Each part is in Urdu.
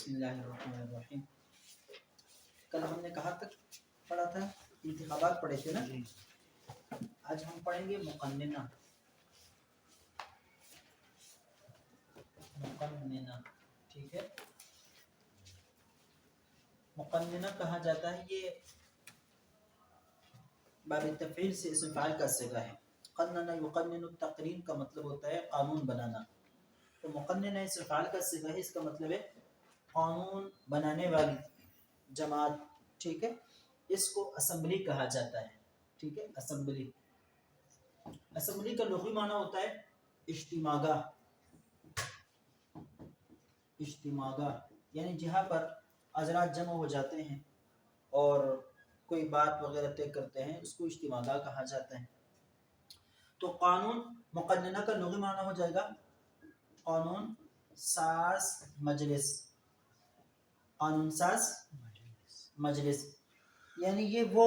بسم اللہ الرحمن الرحیم. کل ہم نے کہاں تک پڑھا تھا؟ انتخابات پڑھے تھے نا. آج ہم پڑھیں گے مقننہ. ٹھیک ہے. مقننہ کہا جاتا ہے، یہ باب تفعیل سے اسم فاعل کا صیغہ ہے. قنن یقنن التقنین کا مطلب ہوتا ہے قانون بنانا. تو مقننہ اسم فاعل کا صیغہ ہے، اس کا مطلب ہے قانون بنانے والی جماعت. ٹھیک ہے. اس کو اسمبلی کہا جاتا ہے. ٹھیک ہے. اسمبلی. اسمبلی کا لغوی معنی ہوتا ہے اجتماع گاہ. اجتماع گاہ یعنی جہاں پر حضرات جمع ہو جاتے ہیں اور کوئی بات وغیرہ طے کرتے ہیں، اس کو اجتماع گاہ کہا جاتا ہے. تو قانون مقننہ کا لغوی معنی ہو جائے گا قانون ساز مجلس. قانون ساز مجلس یعنی یہ وہ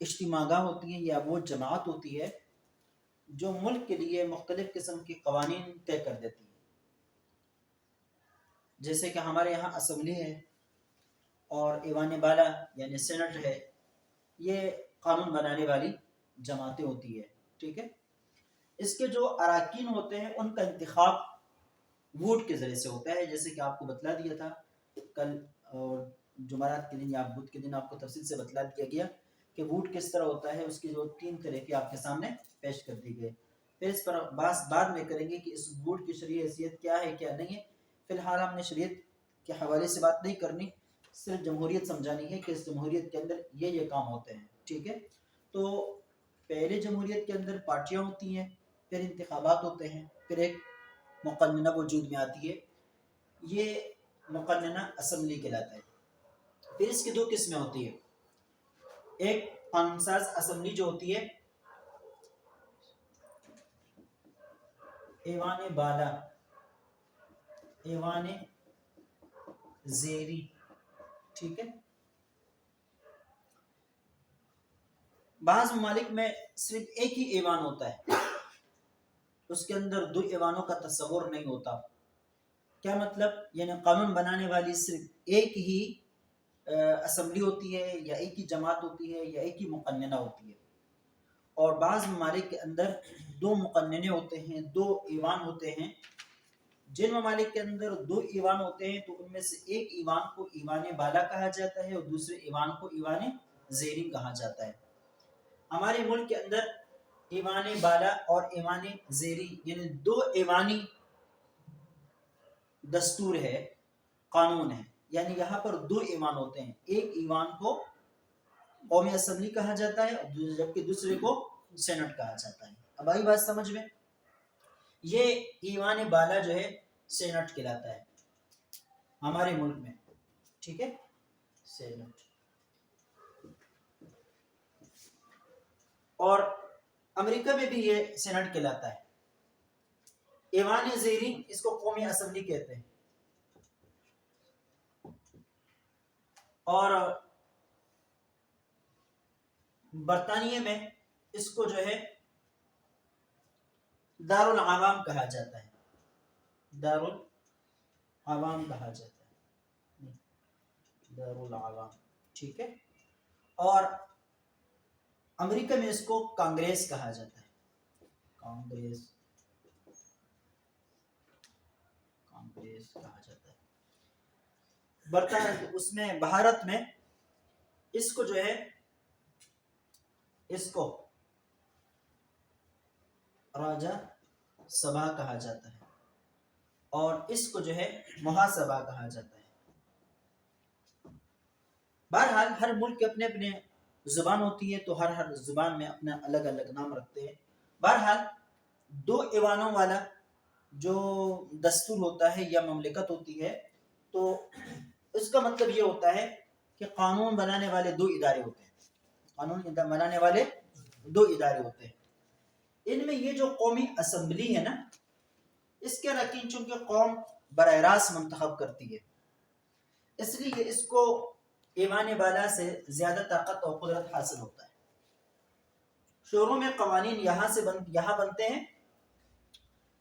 اجتماع گاہ ہوتی ہے یا وہ جماعت ہوتی ہے جو ملک کے لیے مختلف قسم کے قوانین طے کر دیتی ہے. جیسے کہ ہمارے یہاں اسمبلی ہے اور ایوان بالا یعنی سینٹ ہے، یہ قانون بنانے والی جماعتیں ہوتی ہے. ٹھیک ہے. اس کے جو اراکین ہوتے ہیں ان کا انتخاب ووٹ کے ذریعے سے ہوتا ہے، جیسے کہ آپ کو بتلا دیا تھا کل اور جمعرات کے دن یا بدھ کے دن آپ کو تفصیل سے بتلا دیا گیا کہ ووٹ کس طرح ہوتا ہے. اس کی جو 3 طریقے آپ کے سامنے پیش کر دی گئے. پھر اس پر بعد میں کریں گے کہ اس ووٹ کی شرعی حیثیت کیا ہے کیا نہیں ہے. فی الحال ہم نے شریعت کے حوالے سے بات نہیں کرنی، صرف جمہوریت سمجھانی ہے کہ اس جمہوریت کے اندر یہ کام ہوتے ہیں. ٹھیک ہے. تو پہلے جمہوریت کے اندر پارٹیاں ہوتی ہیں، پھر انتخابات ہوتے ہیں، پھر ایک مقننہ وجود میں آتی ہے. یہ مقننہ اسمبلی کہلاتا ہے. پھر اس کی 2 قسمیں ہوتی ہیں. ایک قانون ساز اسمبلی جو ہوتی ہے، ایوان بالا، ایوان زیری. ٹھیک ہے. بعض ممالک میں صرف ایک ہی ایوان ہوتا ہے، اس کے اندر 2 ایوانوں کا تصور نہیں ہوتا. کیا مطلب؟ یعنی قانون بنانے والی صرف ایک ہی اسمبلی ہوتی ہے یا ایک ہی جماعت ہوتی ہے یا ایک ہی مقننہ ہوتی ہے. اور بعض ممالک کے اندر 2 مقننے ہوتے ہیں، 2 ایوان ہوتے ہیں. جن ممالک کے اندر 2 ایوان ہوتے ہیں تو ان میں سے ایک ایوان کو ایوان بالا کہا جاتا ہے اور دوسرے ایوان کو ایوان زیری کہا جاتا ہے. ہمارے ملک کے اندر ایوان بالا اور ایوان زیری یعنی 2 ایوانی دستور ہے، قانون ہے. یعنی یہاں پر 2 ایوان ہوتے ہیں. ایک ایوان کو قومی اسمبلی کہا جاتا ہے جبکہ دوسرے کو سینٹ کہا جاتا ہے. اب آئی بات سمجھ میں؟ یہ ایوان بالا جو ہے سینٹ کہلاتا ہے ہمارے ملک میں. ٹھیک ہے. سینٹ. اور امریکہ میں بھی یہ سینٹ کہلاتا ہے. ایوان زیری اس کو قومی اسمبلی کہتے ہیں. اور برطانیہ میں اس کو جو ہے دارالعوام کہا جاتا ہے. دارالعوام کہا جاتا ہے. دارالعوام. ٹھیک ہے. اور امریکہ میں اس کو کانگریس کہا جاتا ہے. کانگریس کہا جاتا ہے. اس میں بھارت میں اس کو جو ہے اس کو راجا سبھا کہا جاتا ہے اور اس کو جو ہے مہاسبھا کہا جاتا ہے. بہرحال ہر ملک کے اپنے اپنے زبان ہوتی ہے تو ہر زبان میں اپنا الگ الگ نام رکھتے ہیں. بہرحال 2 ایوانوں والا جو دستور ہوتا ہے یا مملکت ہوتی ہے تو اس کا مطلب یہ ہوتا ہے کہ قانون بنانے والے 2 ادارے ہوتے ہیں. قانون بنانے والے 2 ادارے ہوتے ہیں. ان میں یہ جو قومی اسمبلی ہے نا، اس کے اراکین چونکہ قوم براہ راست منتخب کرتی ہے، اس لیے اس کو ایوان بالا سے زیادہ طاقت اور قدرت حاصل ہوتا ہے. شوروں میں قوانین یہاں بنتے ہیں.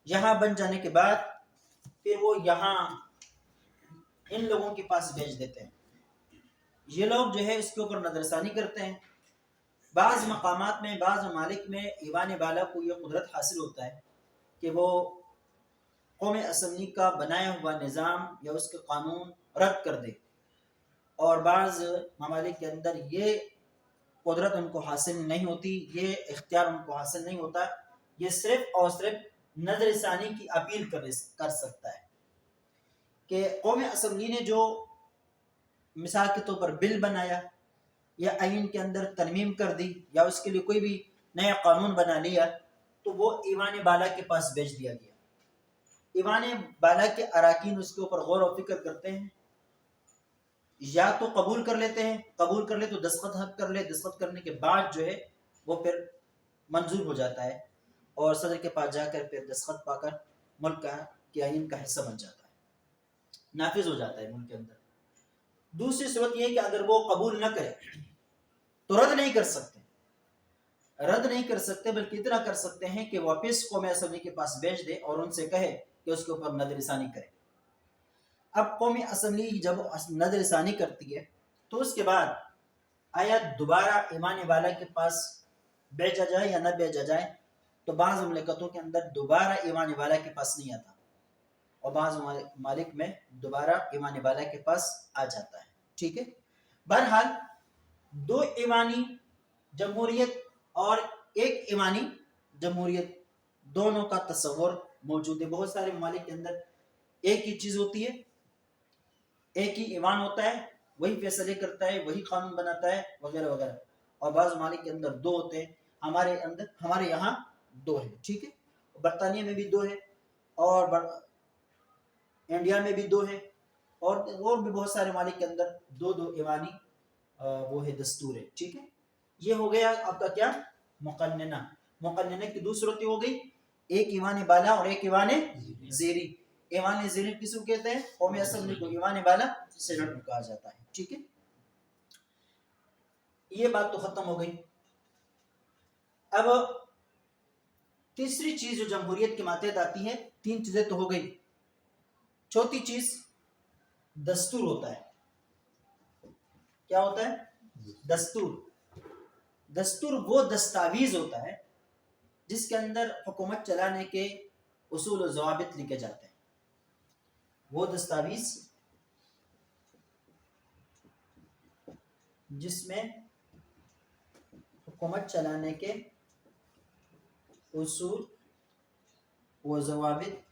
یہاں بن جانے کے بعد پھر وہ یہاں ان لوگوں کے پاس بھیج دیتے ہیں. یہ لوگ جو ہے اس کے اوپر نظر ثانی کرتے ہیں. بعض مقامات میں، بعض ممالک میں ایوان بالا کو یہ قدرت حاصل ہوتا ہے کہ وہ قوم اسمبلی کا بنایا ہوا نظام یا اس کے قانون رد کر دے، اور بعض ممالک کے اندر یہ قدرت ان کو حاصل نہیں ہوتی، یہ اختیار ان کو حاصل نہیں ہوتا. یہ صرف اور صرف نظر ثانی کی اپیل کر سکتا ہے کہ قوم اسمبلی نے جو مثال کے طور پر بل بنایا یا آئین کے اندر ترمیم کر دی یا اس کے لیے کوئی بھی نیا قانون بنا لیا، تو وہ ایوان بالا کے پاس بھیج دیا گیا. ایوان بالا کے اراکین اس کے اوپر غور و فکر کرتے ہیں، یا تو قبول کر لیتے ہیں، قبول کر لے تو دستخط کر لے، دستخط کرنے کے بعد جو ہے وہ پھر منظور ہو جاتا ہے اور صدر کے پاس جا کر پھر دستخط پا کر ملک کے آئین کا حصہ بن جاتا ہے، نافذ ہو جاتا ہے ملک کے اندر. دوسری صورت یہ ہے کہ اگر وہ قبول نہ کرے تو رد نہیں کر سکتے، رد نہیں کر سکتے، بلکہ اتنا کر سکتے ہیں کہ واپس قوم اسمبلی کے پاس بھیج دے اور ان سے کہے کہ اس کے اوپر نظر ثانی کرے. اب قوم اسمبلی جب نظر ثانی کرتی ہے تو اس کے بعد آیا دوبارہ ایوان بالا کے پاس بھیجا جائے یا نہ بھیجا جائے، تو بعض مملکتوں کے اندر دوبارہ ایوان بالا کے پاس نہیں آتا اور بعض ممالک میں دوبارہ ایوان بالا کے پاس آ جاتا ہے. ٹھیک ہے. بہرحال دو ایوانی جمہوریت اور ایک ایوانی جمہوریت دونوں کا تصور موجود ہے. بہت سارے ممالک کے اندر ایک ہی چیز ہوتی ہے، ایک ہی ایوان ہوتا ہے، وہی فیصلے کرتا ہے، وہی قانون بناتا ہے وغیرہ وغیرہ. اور بعض ممالک کے اندر دو ہوتے ہیں، ہمارے یہاں دو ہے. ٹھیک ہے. برطانیہ میں بھی دو ہے، اور انڈیا میں بھی دو ہے، اور بھی بہت سارے ممالک کے اندر دو دو ایوانی وہ ہے دستور ہے. ٹھیک ہے. یہ ہو گیا آپ کا کیا مقننہ. مقننہ کی دو صورتیں ہو گئی، ایک ایوان بالا اور ایک ایوان زیری. ایوان زیری کس کو کہتے ہیں؟ قوم اسمبلی کو. ایوان بالا سینٹ کو کہا جاتا ہے. ٹھیک ہے. یہ بات تو ختم ہو گئی. اب تیسری چیز جو جمہوریت کے ماتحت آتی ہے، تین چیزیں تو ہو گئی، چوتھی چیز دستور ہوتا ہے. کیا ہوتا ہے؟ دستور. دستور وہ دستاویز ہوتا ہے جس کے اندر حکومت چلانے کے اصول و ضوابط لکھے جاتے ہیں. وہ دستاویز جس میں حکومت چلانے کے اصول و ضوابط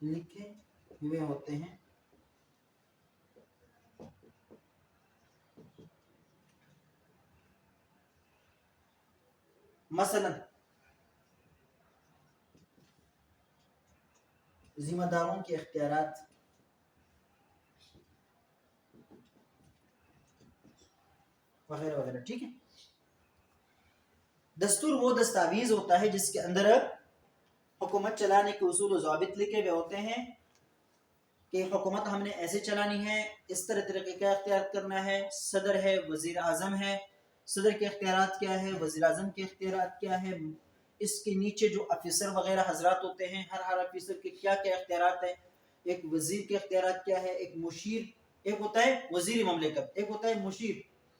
لکھے ہوئے ہوتے ہیں. مثلا ذمہ داروں کے اختیارات، وغیرہ وغیرہ. ٹھیک ہے. دستور وہ دستاویز ہوتا ہے جس کے اندر حکومت چلانے کے اصول و ضوابط لکھے ہوئے ہوتے ہیں کہ حکومت ہم نے ایسے چلانی ہے، اس طرح طریقے کا اختیار کرنا ہے. صدر ہے، وزیر اعظم ہے، صدر کے اختیارات کیا ہے، وزیر اعظم کے اختیارات کیا ہے، اس کے نیچے جو افیسر وغیرہ حضرات ہوتے ہیں، ہر افیسر کے کیا کیا اختیارات ہیں، ایک وزیر کے اختیارات کیا ہے، ایک مشیر، ایک ہوتا ہے وزیر مملکت، ایک ہوتا ہے مشیر.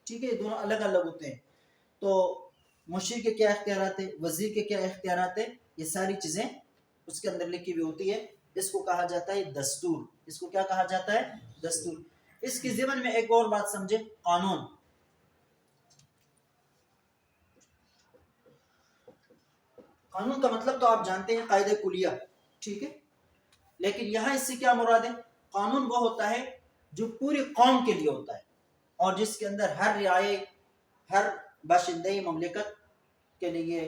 ٹھیک ہے. دونوں الگ الگ ہوتے ہیں. تو مشیر کے کیا اختیارات ہیں، وزیر کے کیا اختیارات ہیں، یہ ساری چیزیں اس کے اندر لکھی ہوئی ہوتی ہے. اس کو کہا جاتا ہے دستور. اس کو کیا کہا جاتا ہے؟ دستور. اس کی ضمن میں ایک اور بات سمجھے، قانون. قانون کا مطلب تو آپ جانتے ہیں، قاعدہ کلیہ. ٹھیک ہے. لیکن یہاں اس سے کیا مراد ہے؟ قانون وہ ہوتا ہے جو پوری قوم کے لیے ہوتا ہے اور جس کے اندر ہر رعائی، ہر باشندے مملکت کے لیے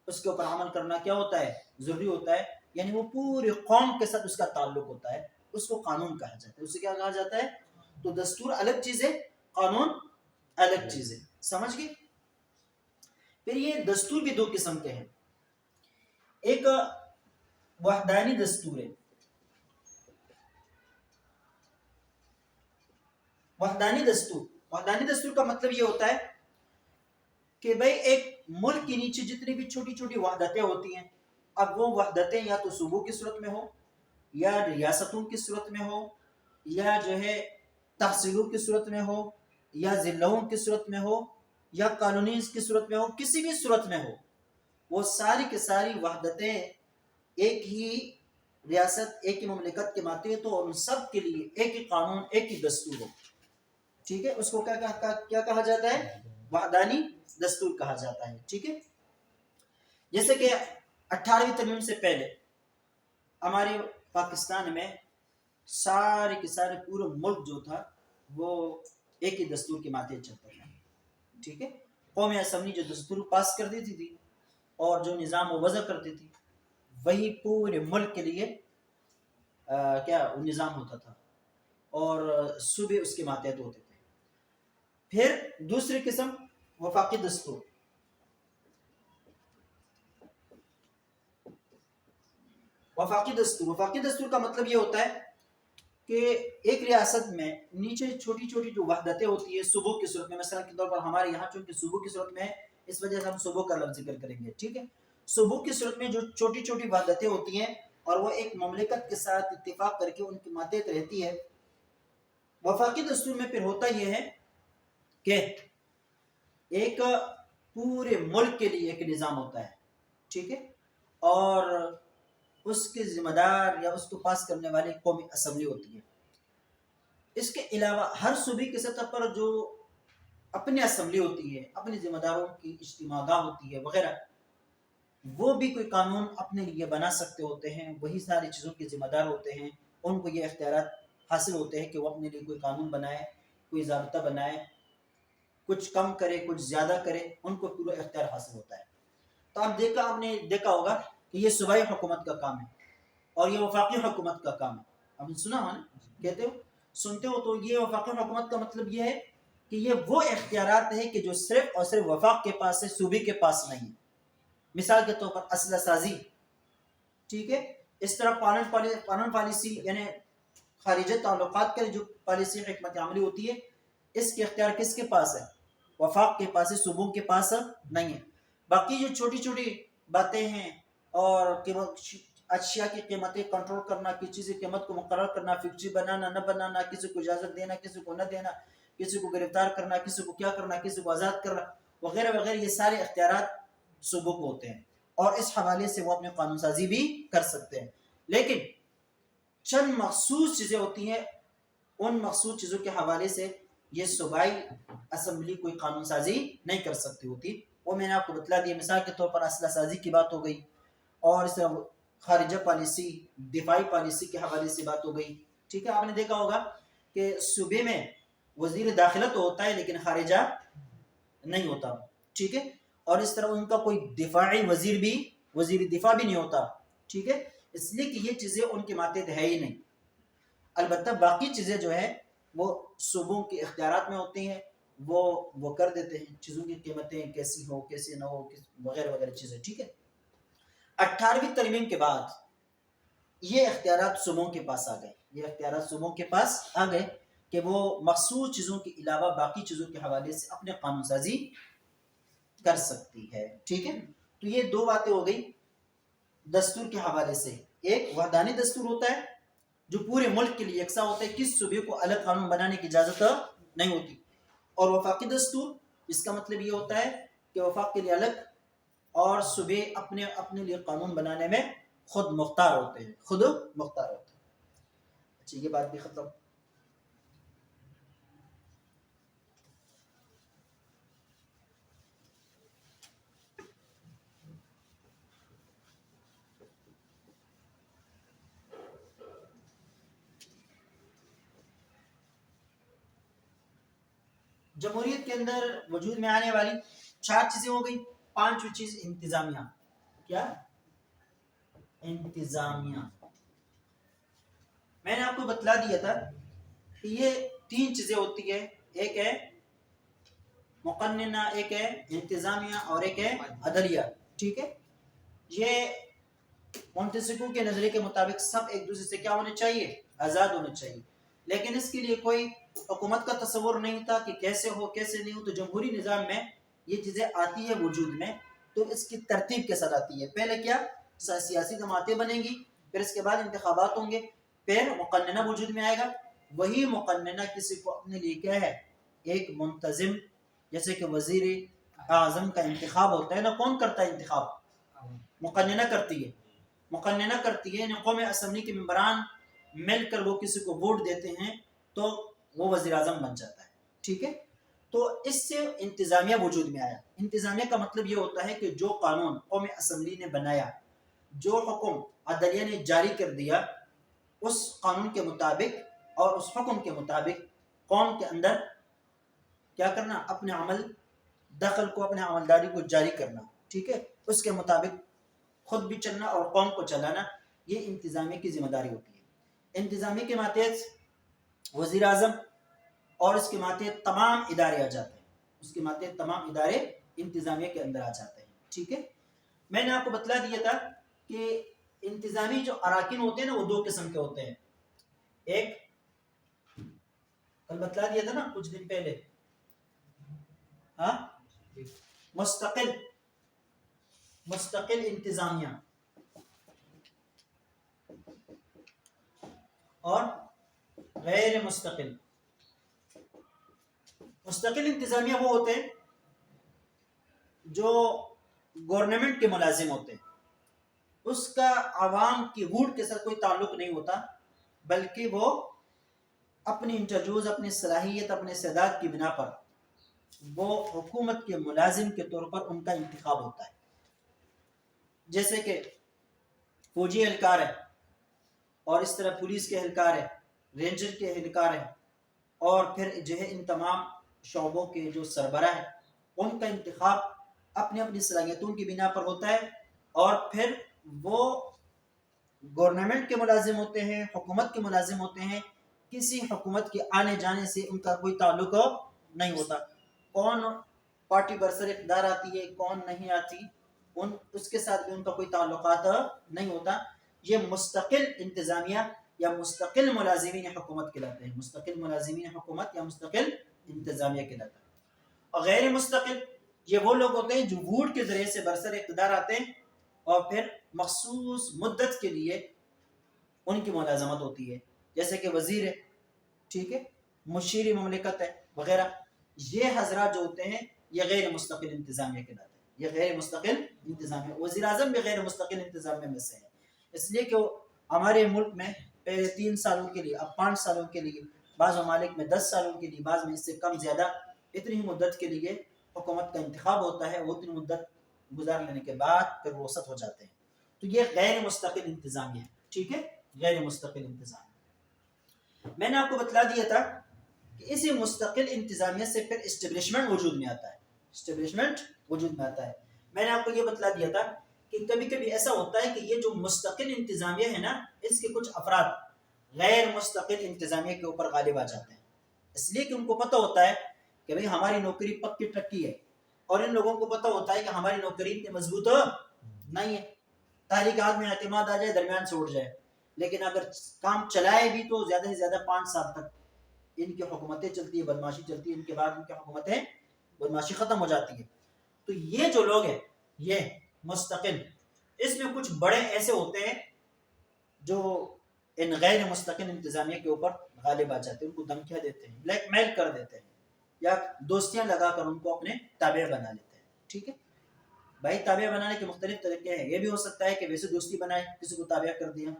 اس کے اوپر عمل کرنا کیا ہوتا ہے؟ ضروری ہوتا ہے. یعنی وہ پوری قوم کے ساتھ اس کا تعلق ہوتا ہے، اس کو قانون کہا جاتا ہے. اسے کیا کہا جاتا ہے؟ تو دستور الگ چیز ہے، قانون الگ چیز ہے. سمجھ گئے؟ پھر یہ دستور بھی دو قسم کے ہیں. ایک وحدانی دستور ہے. وحدانی دستور کا مطلب یہ ہوتا ہے کہ بھئی ایک ملک کے نیچے جتنی بھی چھوٹی چھوٹی وحدتیں ہوتی ہیں، اب وہ وحدتیں یا تو صوبوں کی صورت میں ہو، یا ریاستوں کی صورت میں ہو، یا جو ہے تحصیلوں کی صورت میں ہو، یا ضلعوں کی صورت میں ہو، یا قانونی کی صورت میں ہو، کسی بھی صورت میں ہو، وہ ساری کی ساری وحدتیں ایک ہی ریاست ایک ہی مملکت کے ماتحت ہو، اور ان سب کے لیے ایک ہی قانون ایک ہی دستور ہو، ٹھیک ہے، اس کو کیا کہا جاتا ہے؟ وحدانی دستور کہا جاتا ہے، ٹھیک ہے۔ جیسے کہ 18ویں ترمیم سے پہلے ہمارے پاکستان میں سارے کے سارے پورے ملک جو تھا وہ ایک ہی دستور کے ماتحت چلتا تھا، ٹھیک ہے۔ قومی اسمبلی جو دستور پاس کر دیتی تھی اور جو نظام و وضع کرتی تھی، وہی پورے ملک کے لیے کیا نظام ہوتا تھا، اور صوبے اس کے ماتحت ہوتے تھے۔ پھر دوسری قسم وفاقی دستور۔ وفاقی دستور کا مطلب یہ ہوتا ہے کہ ایک ریاست میں نیچے چھوٹی چھوٹی جو وحدتیں ہوتی ہے صوبوں کی صورت میں، مثلا کے طور پر ہمارے یہاں چونکہ صوبوں کی صورت میں ہے، اس وجہ سے ہم صوبوں کا لفظ ذکر کریں گے، ٹھیک ہے۔ صوبوں کی صورت میں جو چھوٹی چھوٹی وحدتیں ہوتی ہیں اور وہ ایک مملکت کے ساتھ اتفاق کر کے ان کی ماتحت رہتی ہے، وفاقی دستور میں پھر ہوتا یہ ہے کہ ایک پورے ملک کے لیے ایک نظام ہوتا ہے، ٹھیک ہے، اور اس کے ذمہ دار یا اس کو پاس کرنے والی قومی اسمبلی ہوتی ہے۔ اس کے علاوہ ہر صوبے کی سطح پر جو اپنی اسمبلی ہوتی ہے، اپنے ذمہ داروں کی اجتماع گاہ ہوتی ہے وغیرہ، وہ بھی کوئی قانون اپنے لیے بنا سکتے ہوتے ہیں، وہی ساری چیزوں کے ذمہ دار ہوتے ہیں، ان کو یہ اختیارات حاصل ہوتے ہیں کہ وہ اپنے لیے کوئی قانون بنائے، کوئی ضابطہ بنائے، کچھ کم کرے کچھ زیادہ کرے، ان کو پورا اختیار حاصل ہوتا ہے۔ تو آپ نے دیکھا ہوگا کہ یہ صوبائی حکومت کا کام ہے اور یہ وفاقی حکومت کا کام ہے۔ آپ نے سنا ہو نا، کہتے ہو سنتے ہو، تو یہ وفاقی حکومت کا مطلب یہ ہے کہ یہ وہ اختیارات ہے کہ جو صرف اور صرف وفاق کے پاس ہے، صوبے کے پاس نہیں ہے۔ مثال کے طور پر اسلحہ سازی، ٹھیک ہے، اس طرح قانون پالیسی یعنی خارجہ تعلقات کے جو پالیسی حکمت عملی ہوتی ہے، اس کے اختیار کس کے پاس ہے؟ وفاق کے پاس ہے، صوبوں کے پاس نہیں ہے۔ باقی جو چھوٹی چھوٹی باتیں ہیں اور اشیاء کی قیمتیں کنٹرول کرنا، کسی چیز کی قیمت کو مقرر کرنا، فیکٹری بنانا نہ بنانا، کسی کو اجازت دینا کسی کو نہ دینا، کسی کو گرفتار کرنا کسی کو کیا کرنا، کسی کو آزاد کرنا وغیرہ وغیرہ، یہ سارے اختیارات صوبوں کو ہوتے ہیں، اور اس حوالے سے وہ اپنے قانون سازی بھی کر سکتے ہیں۔ لیکن چند مخصوص چیزیں ہوتی ہیں، ان مخصوص چیزوں کے حوالے سے یہ صوبائی اسمبلی کوئی قانون سازی نہیں کر سکتی ہوتی، وہ میں نے آپ کو بتلا دیا۔ مثال کے طور پر اسلحہ سازی کی بات ہو گئی، اور اس طرح خارجہ پالیسی، دفاعی پالیسی کے حوالے سے بات ہو گئی، ٹھیک ہے۔ آپ نے دیکھا ہوگا کہ صوبے میں وزیر داخلہ تو ہوتا ہے لیکن خارجہ نہیں ہوتا، ٹھیک ہے، اور اس طرح ان کا کوئی دفاعی وزیر دفاع بھی نہیں ہوتا، ٹھیک ہے، اس لیے کہ یہ چیزیں ان کے ماتحت ہے ہی نہیں۔ البتہ باقی چیزیں جو ہے وہ صوبوں کے اختیارات میں ہوتی ہیں، وہ کر دیتے ہیں، چیزوں کی قیمتیں کیسی ہو کیسی نہ ہو وغیرہ وغیرہ چیزیں، ٹھیک ہے۔ 18ویں ترمیم کے بعد یہ اختیارات صوبوں کے پاس آ گئے، کہ وہ مخصوص چیزوں کے علاوہ باقی چیزوں کے حوالے سے اپنے قانون سازی کر سکتی ہے، ٹھیک ہے۔ تو یہ دو باتیں ہو گئی دستور کے حوالے سے۔ ایک وحدانی دستور ہوتا ہے جو پورے ملک کے لیے یکساں ہوتا ہے، کس صوبے کو الگ قانون بنانے کی اجازت نہیں ہوتی، اور وفاقی دستور اس کا مطلب یہ ہوتا ہے کہ وفاق کے لیے الگ اور صوبے اپنے لیے قانون بنانے میں خود مختار ہوتے ہیں۔ اچھا، یہ بات بھی ختم۔ جمہوریت کے اندر وجود میں آنے والی 4 چیزیں ہو گئی۔ 5ویں چیز انتظامیہ۔ کیا؟ انتظامیہ۔ میں نے آپ کو بتلا دیا تھا کہ یہ 3 چیزیں ہوتی ہے، ایک ہے مقننہ، ایک ہے انتظامیہ، اور ایک ہے عدلیہ، ٹھیک ہے۔ یہ مونٹیسکیو کے نظریے کے مطابق سب ایک دوسرے سے کیا ہونے چاہیے؟ آزاد ہونے چاہیے، لیکن اس کے لیے کوئی حکومت کا تصور نہیں تھا کہ کیسے ہو کیسے نہیں ہو۔ تو جمہوری نظام میں یہ چیزیں آتی ہے وجود میں، تو اس کی ترتیب کے ساتھ آتی ہے۔ پہلے کیا؟ سیاسی جماعتیں بنیں گی، پھر اس کے بعد انتخابات ہوں گے، پھر مقننہ وجود میں آئے گا. وہی مقننہ کسی کو اپنے لیے کیا ہے، ایک منتظم، جیسے کہ وزیر اعظم کا انتخاب ہوتا ہے نا، کون کرتا ہے انتخاب؟ مقننہ کرتی ہے. مقننہ کرتی ہے، یعنی قومی اسمبلی کے ممبران مل کر وہ کسی کو ووٹ دیتے ہیں تو وہ وزیر اعظم بن جاتا ہے. ٹھیک ہے، تو اس سے انتظامیہ وجود میں آیا. انتظامیہ کا مطلب یہ ہوتا ہے کہ جو قانون قومی اسمبلی نے بنایا، جو حکم عدلیہ نے جاری کر دیا، اس قانون کے مطابق اور اس حکم کے مطابق قوم کے اندر کیا کرنا، اپنے عمل دخل کو، اپنے عملداری کو جاری کرنا. ٹھیک ہے، اس کے مطابق خود بھی چلنا اور قوم کو چلانا، یہ انتظامیہ کی ذمہ داری ہوتی ہے. انتظامیہ کے ماتحت وزیر اعظم اور اس کے ماتحت تمام ادارے آ جاتے ہیں، اس کے ماتحت تمام ادارے انتظامیہ کے اندر آ جاتے ہیں. ٹھیک ہے، میں نے آپ کو بتلا دیا تھا کہ انتظامی جو اراکین ہوتے ہیں نا، وہ دو قسم کے ہوتے ہیں. ایک کل بتلا دیا تھا نا کچھ دن پہلے، ہاں، مستقل انتظامیہ اور غیر مستقل. مستقل انتظامیہ وہ ہوتے ہیں جو گورنمنٹ کے ملازم ہوتے ہیں، اس کا عوام کی ووٹ کے ساتھ کوئی تعلق نہیں ہوتا، بلکہ وہ اپنی انٹرویوز، اپنی صلاحیت، اپنے استعداد کی بنا پر وہ حکومت کے ملازم کے طور پر ان کا انتخاب ہوتا ہے. جیسے کہ فوجی اہلکار ہے، اور اس طرح پولیس کے اہلکار ہے، رینجر کے اہلکار ہے، اور پھر جو ہے ان تمام شعبوں کے جو سربراہ ہیں، ان کا انتخاب اپنی اپنی صلاحیتوں کی بنا پر ہوتا ہے. اور پھر وہ گورنمنٹ کے ملازم ہوتے ہیں، حکومت کے ملازم ہوتے ہیں، کسی حکومت کے آنے جانے سے ان کا کوئی تعلق نہیں ہوتا. کون پارٹی برسر اقتدار آتی ہے، کون نہیں آتی، اس کے ساتھ بھی ان کا کوئی تعلقات نہیں ہوتا. یہ مستقل انتظامیہ یا مستقل ملازمین حکومت کہلاتے ہیں، مستقل ملازمین حکومت یا مستقل انتظامیہ کہلاتا ہے. اور غیر مستقل یہ وہ لوگ ہوتے ہیں جو ووٹ کے ذریعے سے برسر اقتدار آتے ہیں اور پھر مخصوص مدت کے لیے ان کی ملازمت ہوتی ہے، جیسے کہ وزیر ہے، ٹھیک ہے، مشیر مملکت ہے وغیرہ. یہ حضرات جو ہوتے ہیں یہ غیر مستقل انتظامیہ کہلاتے ہیں، یہ غیر مستقل انتظامیہ. وزیر اعظم بھی غیر مستقل انتظامیہ میں سے ہے، اس لیے کہ ہمارے ملک میں پہلے 3 سالوں کے لیے، اب 5 سالوں کے لیے، بعض ممالک میں 10 سالوں کے لیے، بعض میں اس سے کم زیادہ، اتنی ہی مدت کے لیے حکومت کا انتخاب ہوتا ہے. وہ اتنی مدت گزار لینے کے بعد پھر رخصت ہو جاتے ہیں. تو یہ غیر مستقل انتظامیہ ہے. ٹھیک ہے، غیر مستقل انتظامیہ. میں نے آپ کو بتلا دیا تھا کہ اسی مستقل انتظامیہ سے پھر اسٹیبلشمنٹ وجود میں آتا ہے، اسٹیبلشمنٹ وجود میں آتا ہے. میں نے آپ کو یہ بتلا دیا تھا کہ کبھی کبھی ایسا ہوتا ہے کہ یہ جو مستقل انتظامیہ ہے نا، اس کے کچھ افراد غیر مستقل انتظامیہ کے اوپر غالب آ جاتے ہیں، اس لیے کہ ان کو پتہ ہوتا ہے کہ بھئی ہماری نوکری پکی ٹکی ہے، اور ان لوگوں کو پتہ ہوتا ہے کہ ہماری نوکری اتنی مضبوط نہیں ہے. تحریکات میں اعتماد آ جائے، درمیان سے اٹھ جائے، لیکن اگر کام چلائے بھی تو زیادہ سے زیادہ 5 سال تک ان کی حکومتیں چلتی ہے، بدماشی چلتی ہے، ان کے بعد ان کی حکومتیں بدماشی ختم ہو جاتی ہے. تو یہ جو لوگ ہیں یہ مستقل، اس میں کچھ بڑے ایسے ہوتے ہیں جو ان غیر مستقل انتظامیہ کے اوپر غالب آ جاتے ہیں، ان کو دھمکیاں دیتے ہیں، بلیک میل کر دیتے ہیں، یا دوستیاں لگا کر ان کو اپنے تابع بنا لیتے ہیں. ٹھیک ہے بھائی، تابع بنانے کے مختلف طریقے ہیں. یہ بھی ہو سکتا ہے کہ ویسے دوستی بنائے، کسی کو تابع کر دیا،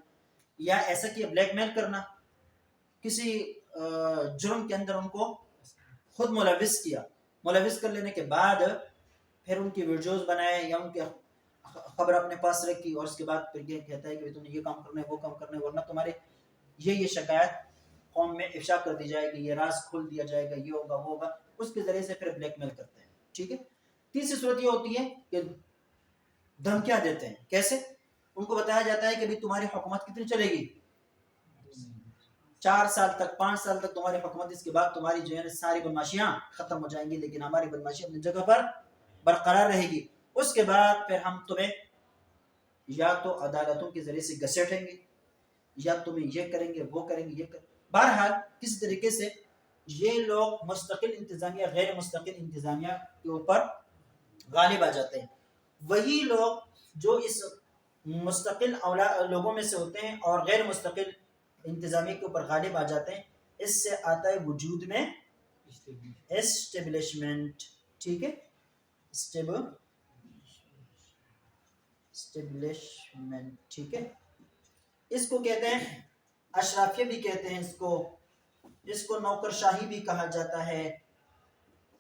یا ایسا کہ بلیک میل کرنا، کسی جرم کے اندر ان کو خود ملوث کیا، ملوث کر لینے کے بعد پھر ان کی ویڈیوز بنائے یا ان کی خبر اپنے پاس رکھی، اور اس کے بعد پھر یہ کہتا ہے کہ تم نے یہ کام کرنا ہے، وہ کام کرنا ہے، ورنہ تمہارے یہ شکایت قوم میں افشا کر دی جائے گی، یہ راز کھول دیا جائے گا، یہ ہوگا وہ ہوگا. اس کے ذریعے سے پھر بلیک میل کرتے ہیں. ٹھیک ہے. تیسری صورت یہ ہوتی ہے کہ دھمکیاں دیتے ہیں. کیسے؟ ان کو بتایا جاتا ہے کہ تمہاری حکومت کتنی چلے گی، 4 سال تک، 5 سال تک تمہاری حکومت، اس کے بعد تمہاری جو ہے ساری بدماشیاں ختم ہو جائیں گی، لیکن ہماری بدماشی اپنی جگہ پر برقرار رہے گی. اس کے بعد پھر ہم تمہیں یا تو عدالتوں کے ذریعے سے گھسیٹیں گے، یا تمہیں یہ کریں گے، وہ کریں گے، یہ کریں. بہرحال کسی طریقے سے یہ لوگ مستقل انتظامیہ غیر مستقل انتظامیہ کے اوپر غالب آ جاتے ہیں. وہی لوگ جو اس مستقل لوگوں میں سے ہوتے ہیں اور غیر مستقل انتظامیہ کے اوپر غالب آ جاتے ہیں، اس سے آتا ہے وجود میں اسٹیبلشمنٹ. ٹھیک ہے، اسٹیبلشمنٹ. ٹھیک ہے، اس کو کہتے ہیں اشرافیہ بھی کہتے ہیں، اس کو نوکر شاہی بھی کہا جاتا ہے،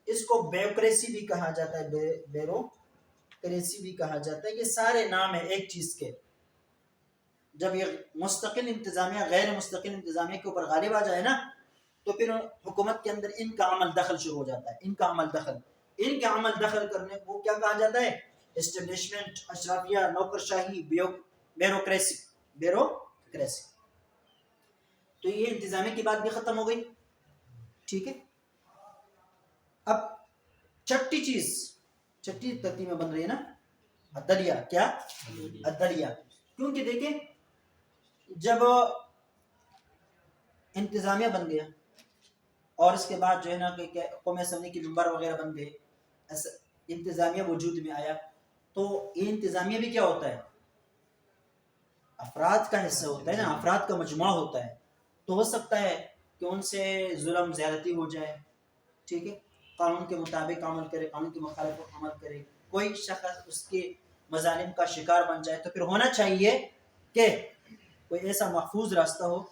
اس کو بیوکریسی بھی کہا جاتا ہے، بیوروکریسی بھی کہا جاتا ہے. یہ سارے نام ہیں ایک چیز کے. جب یہ مستقل انتظامیہ غیر مستقل انتظامیہ کے اوپر غالب آ جائے نا، تو پھر حکومت کے اندر ان کا عمل دخل شروع ہو جاتا ہے. ان کا عمل دخل کرنے کو کیا کہا جاتا ہے؟ اسٹیبلشمنٹ، اشرافیہ، نوکر شاہی، بیوروکریسی. تو یہ انتظامیہ کی بات بھی ختم ہو گئی. ٹھیک ہے، اب چھٹی ترتیب میں بن رہی ہے نا، عدلیہ. کیا؟ عدلیہ. کیونکہ دیکھیں جب انتظامیہ بن گیا اور اس کے بعد جو ہے نا کہ قومی اسمبلی کے ممبر وغیرہ بن گئے، انتظامیہ وجود میں آیا، تو یہ انتظامیہ بھی کیا ہوتا ہے؟ افراد کا حصہ ہوتا ہے نا، افراد کا مجموعہ ہوتا ہے. تو ہو سکتا ہے کہ ان سے ظلم زیادتی ہو جائے. ٹھیک ہے، قانون کے مطابق عمل کرے، قانون کی مخالفت عمل کرے، کوئی شخص اس کے مظالم کا شکار بن جائے، تو پھر ہونا چاہیے کہ کوئی ایسا محفوظ راستہ ہو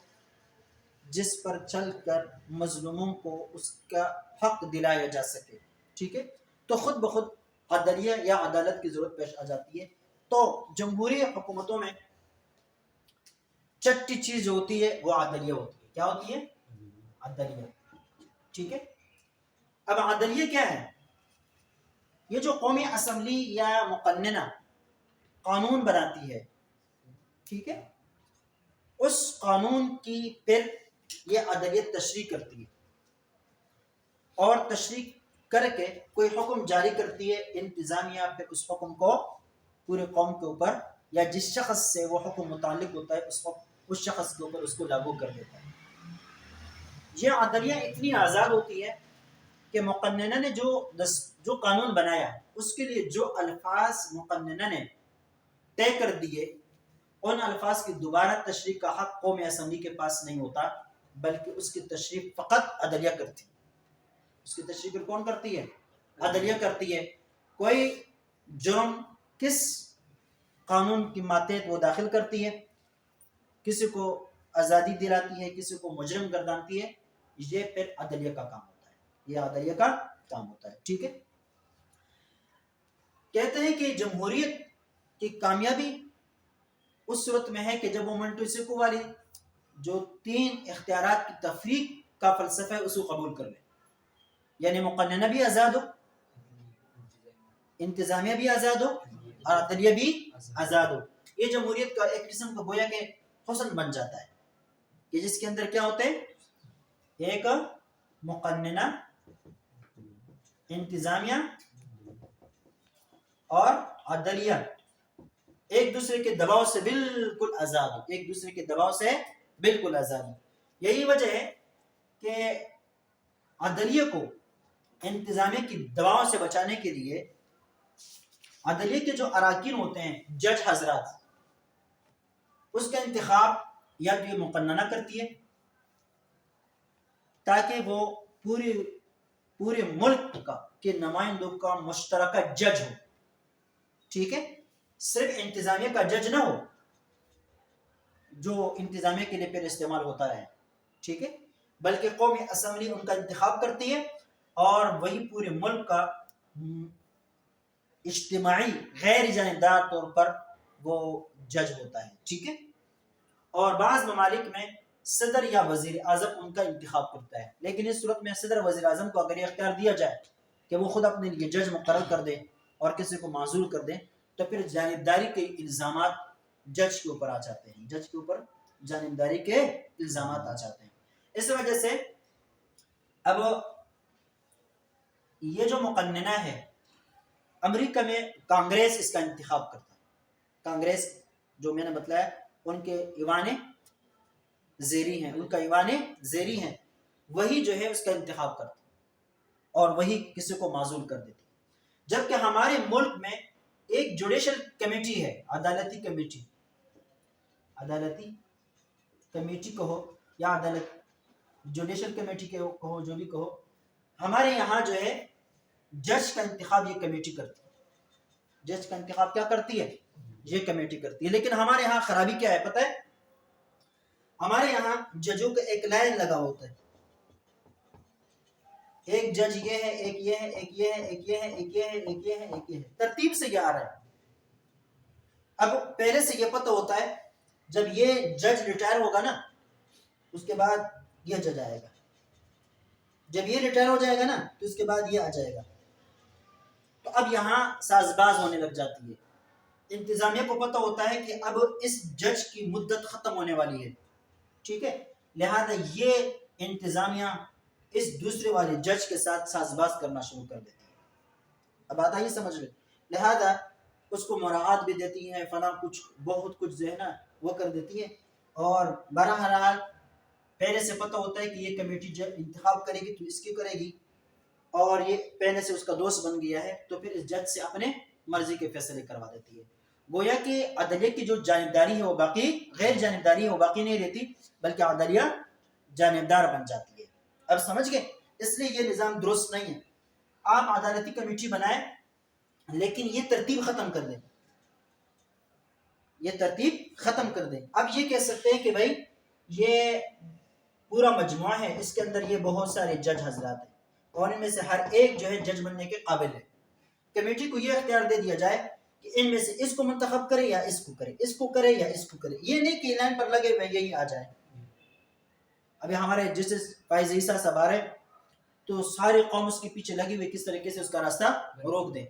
جس پر چل کر مظلوموں کو اس کا حق دلایا جا سکے. ٹھیک ہے، تو خود بخود عدلیہ یا عدالت کی ضرورت پیش آ جاتی ہے. تو جمہوری حکومتوں میں چھٹی چیز جو ہوتی ہے وہ عدلیہ ہوتی ہے. کیا ہوتی ہے؟ عدلیہ. ٹھیک ہے، اب عدلیہ کیا ہے؟ یہ جو قومی اسمبلی یا مقننہ قانون بناتی ہے، ٹھیک ہے، اس قانون کی پھر یہ عدلیہ تشریح کرتی ہے، اور تشریح کر کے کوئی حکم جاری کرتی ہے. انتظامیہ پھر اس حکم کو پورے قوم کے اوپر یا جس شخص سے وہ حکم متعلق ہوتا ہے اس شخص کے اوپر اس کو لاگو کر دیتا ہے. یہ عدلیہ اتنی آزاد ہوتی ہے کہ مقننہ نے جو قانون بنایا اس کے لیے جو الفاظ مقننہ نے طے کر دیے، ان الفاظ کی دوبارہ تشریح کا حق قومی اسمبلی کے پاس نہیں ہوتا، بلکہ اس کی تشریح فقط عدلیہ کرتی ہے. اس کی تشریح پھر کون کرتی ہے؟ عدلیہ کرتی ہے. کوئی جرم کس قانون کی ماتحت وہ داخل کرتی ہے، کسی کو آزادی دلاتی ہے، کسی کو مجرم گردانتی ہے، یہ پھر عدلیہ کا کام ہوتا ہے. یہ عدلیہ کا کام ہوتا ہے. ٹھیک ہے، کہتے ہیں کہ جمہوریت کی کامیابی اس صورت میں ہے کہ جب وہ منٹو والی جو 3 اختیارات کی تفریق کا فلسفہ ہے اس کو قبول کر لے. یعنی مقننہ بھی آزاد ہو، انتظامیہ بھی آزاد ہو، اور عدلیہ بھی آزاد ہو. یہ جمہوریت کا ایک قسم کا گویا کہ حسن بن جاتا ہے کہ جس کے اندر کیا ہوتے ہیں؟ ایک مقننہ، انتظامیہ اور عدلیہ ایک دوسرے کے دباؤ سے بالکل آزاد ہو، ایک دوسرے کے دباؤ سے بالکل آزاد ہو. یہی وجہ ہے کہ عدلیہ کو انتظامیہ کی دباؤ سے بچانے کے لیے عدلیہ کے جو اراکین ہوتے ہیں، جج حضرات، اس کا انتخاب یا تو یہ مقننہ کرتی ہے تاکہ وہ پورے ملک کے نمائندوں کا مشترکہ جج ہو. ٹھیک ہے، صرف انتظامیہ کا جج نہ ہو جو انتظامیہ کے لیے پھر استعمال ہوتا رہے. ٹھیک ہے، بلکہ قومی اسمبلی ان کا انتخاب کرتی ہے اور وہی پورے ملک کا اجتماعی غیر جانبدار طور پر وہ جج ہوتا ہے. ٹھیک ہے، اور بعض ممالک میں صدر یا وزیر اعظم ان کا انتخاب کرتا ہے. لیکن اس صورت میں صدر وزیر اعظم کو اگر یہ اختیار دیا جائے کہ وہ خود اپنے لیے جج مقرر کر دے اور کسی کو معزول کر دے، تو پھر جانبداری کے الزامات جج کے اوپر آ جاتے ہیں، جج کے اوپر جانبداری کے الزامات آ جاتے ہیں. اس وجہ سے اب یہ جو مقننہ ہے، امریکہ میں کانگریس اس کا انتخاب کرتا ہے. کانگریس جو میں نے بتلایا ان کے ایوان زیری ہیں، ان کا ایوان زیری ہیں، وہی جو ہے اس کا انتخاب کرتا ہے اور وہی کسی کو معزول کر دیتی ہے. جبکہ ہمارے ملک میں ایک جوڈیشل کمیٹی ہے، عدالتی کمیٹی، عدالتی کمیٹی کہو یا عدالت جوڈیشل کمیٹی کہو، جو بھی کہو، ہمارے یہاں جو ہے جج کا انتخاب یہ کمیٹی کرتی ہے، جج کا انتخاب کیا کرتی ہے؟ یہ کمیٹی کرتی ہے۔ لیکن ہمارے یہاں خرابی کیا ہے پتہ ہے؟ ہمارے یہاں ججوں کا ایک لائن لگا ہوتا ہے، ایک جج یہ ہے، ایک یہ ہے، ایک یہ ہے، ایک یہ ہے، ایک یہ ہے، ایک یہ ہے، ایک یہ ہے، ترتیب سے یہ آ رہا ہے۔ اب پہلے سے یہ پتہ ہوتا ہے جب یہ جج ریٹائر ہوگا نا اس کے بعد یہ جج آئے گا، جب یہ ریٹائر ہو جائے گا نا تو اس کے بعد یہ آ جائے گا۔ تو اب یہاں ساز باز ہونے لگ جاتی ہے، انتظامیہ کو پتہ ہوتا ہے کہ اب اس جج کی مدت ختم ہونے والی ہے، ٹھیک ہے، لہذا یہ انتظامیہ اس دوسرے والے جج کے ساتھ ساز باز کرنا شروع کر دیتی ہے۔ اب بات آئی سمجھ لیں، لہذا اس کو مراعات بھی دیتی ہیں، فلاں کچھ بہت کچھ جو ہے نا وہ کر دیتی ہے، اور بہرحال پہلے سے پتہ ہوتا ہے کہ یہ کمیٹی جب انتخاب کرے گی تو اس کی کرے گی، اور یہ پہلے سے اس کا دوست بن گیا ہے تو پھر اس جج سے اپنے مرضی کے فیصلے کروا دیتی ہے۔ گویا کہ عدلیہ کی جو جانبداری ہے وہ باقی غیر جانبداری ہے وہ باقی نہیں رہتی، بلکہ عدلیہ جانبدار بن جاتی ہے۔ اب سمجھ گئے؟ اس لیے یہ نظام درست نہیں ہے۔ آپ عدالتی کمیٹی بنائیں لیکن یہ ترتیب ختم کر دیں، یہ ترتیب ختم کر دیں۔ اب یہ کہہ سکتے ہیں کہ بھائی یہ پورا مجموعہ ہے، اس کے اندر یہ بہت سارے جج حضرات ہیں اور ان میں سے ہر ایک جو ہے جج بننے کے قابل ہے۔ کمیٹی کو یہ اختیار دے دیا جائے کہ ان میں سے اس کو منتخب کرے یا اس کو کرے، اس کو کرے یا اس کو کرے، یہ نہیں کہ لائن پر لگے ہوئے یہی آ جائے۔ ابھی ہمارے جسٹس فائز عیسیٰ صاحب آ رہے تو ساری قوم اس کے پیچھے لگی ہوئی کس طریقے سے اس کا راستہ روک دیں۔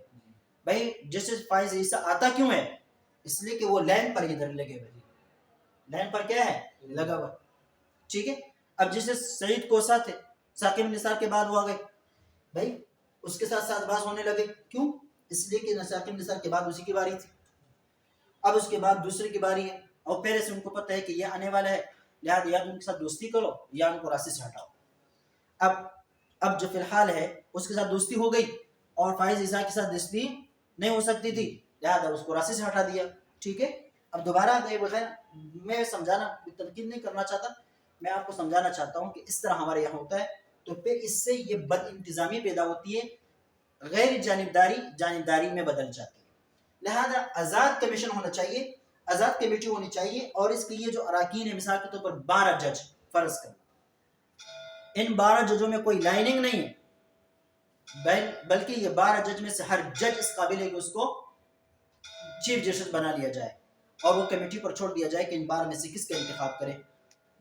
بھائی جسٹس فائز عیسیٰ آتا کیوں ہے؟ اس لیے کہ وہ لائن پر ادھر لگے ہوئے، لائن پر کیا ہے؟ لگا ہوا، ٹھیک ہے۔ اب جسٹس سعید کوسا تھے، ثاقب نثار کے بعد وہ آ گئے، بھائی اس کے ساتھ ساتھ باز ہونے لگے، کیوں؟ اس لیے کہ ثاقب نثار کے بعد اسی کی باری تھی، اب اس کے بعد دوسرے کی باری ہے، اور پہلے سے ان کو پتہ ہے کہ یہ آنے والا ہے، لہٰذا یا ان کے ساتھ دوستی کرو یا ان کو راستے سے ہٹاؤ۔ اب جو فی الحال ہے اس کے ساتھ دوستی ہو گئی اور فائز عیسیٰ کے ساتھ دوستی نہیں ہو سکتی تھی، لہٰذا اس کو راستے سے ہٹا دیا، ٹھیک ہے۔ اب دوبارہ گئے بغیر میں سمجھانا تنقید نہیں کرنا چاہتا، میں آپ کو سمجھانا چاہتا ہوں کہ اس طرح ہمارے یہاں ہوتا ہے، تو پھر اس سے یہ بد انتظامی پیدا ہوتی ہے، غیر جانبداری جانبداری میں بدل جاتی ہے۔ لہذا آزاد کمیشن ہونا چاہیے، آزاد کمیٹی ہونی چاہیے، اور اس کے لیے جو اراکین ہے مثال کے طور پر 12 جج فرض کرنا، ان 12 ججوں میں کوئی لائننگ نہیں ہے، بلکہ یہ 12 جج میں سے ہر جج اس قابل ہے کہ اس کو چیف جسٹس بنا لیا جائے، اور وہ کمیٹی پر چھوڑ دیا جائے کہ ان 12 میں سے کس کا انتخاب کرے،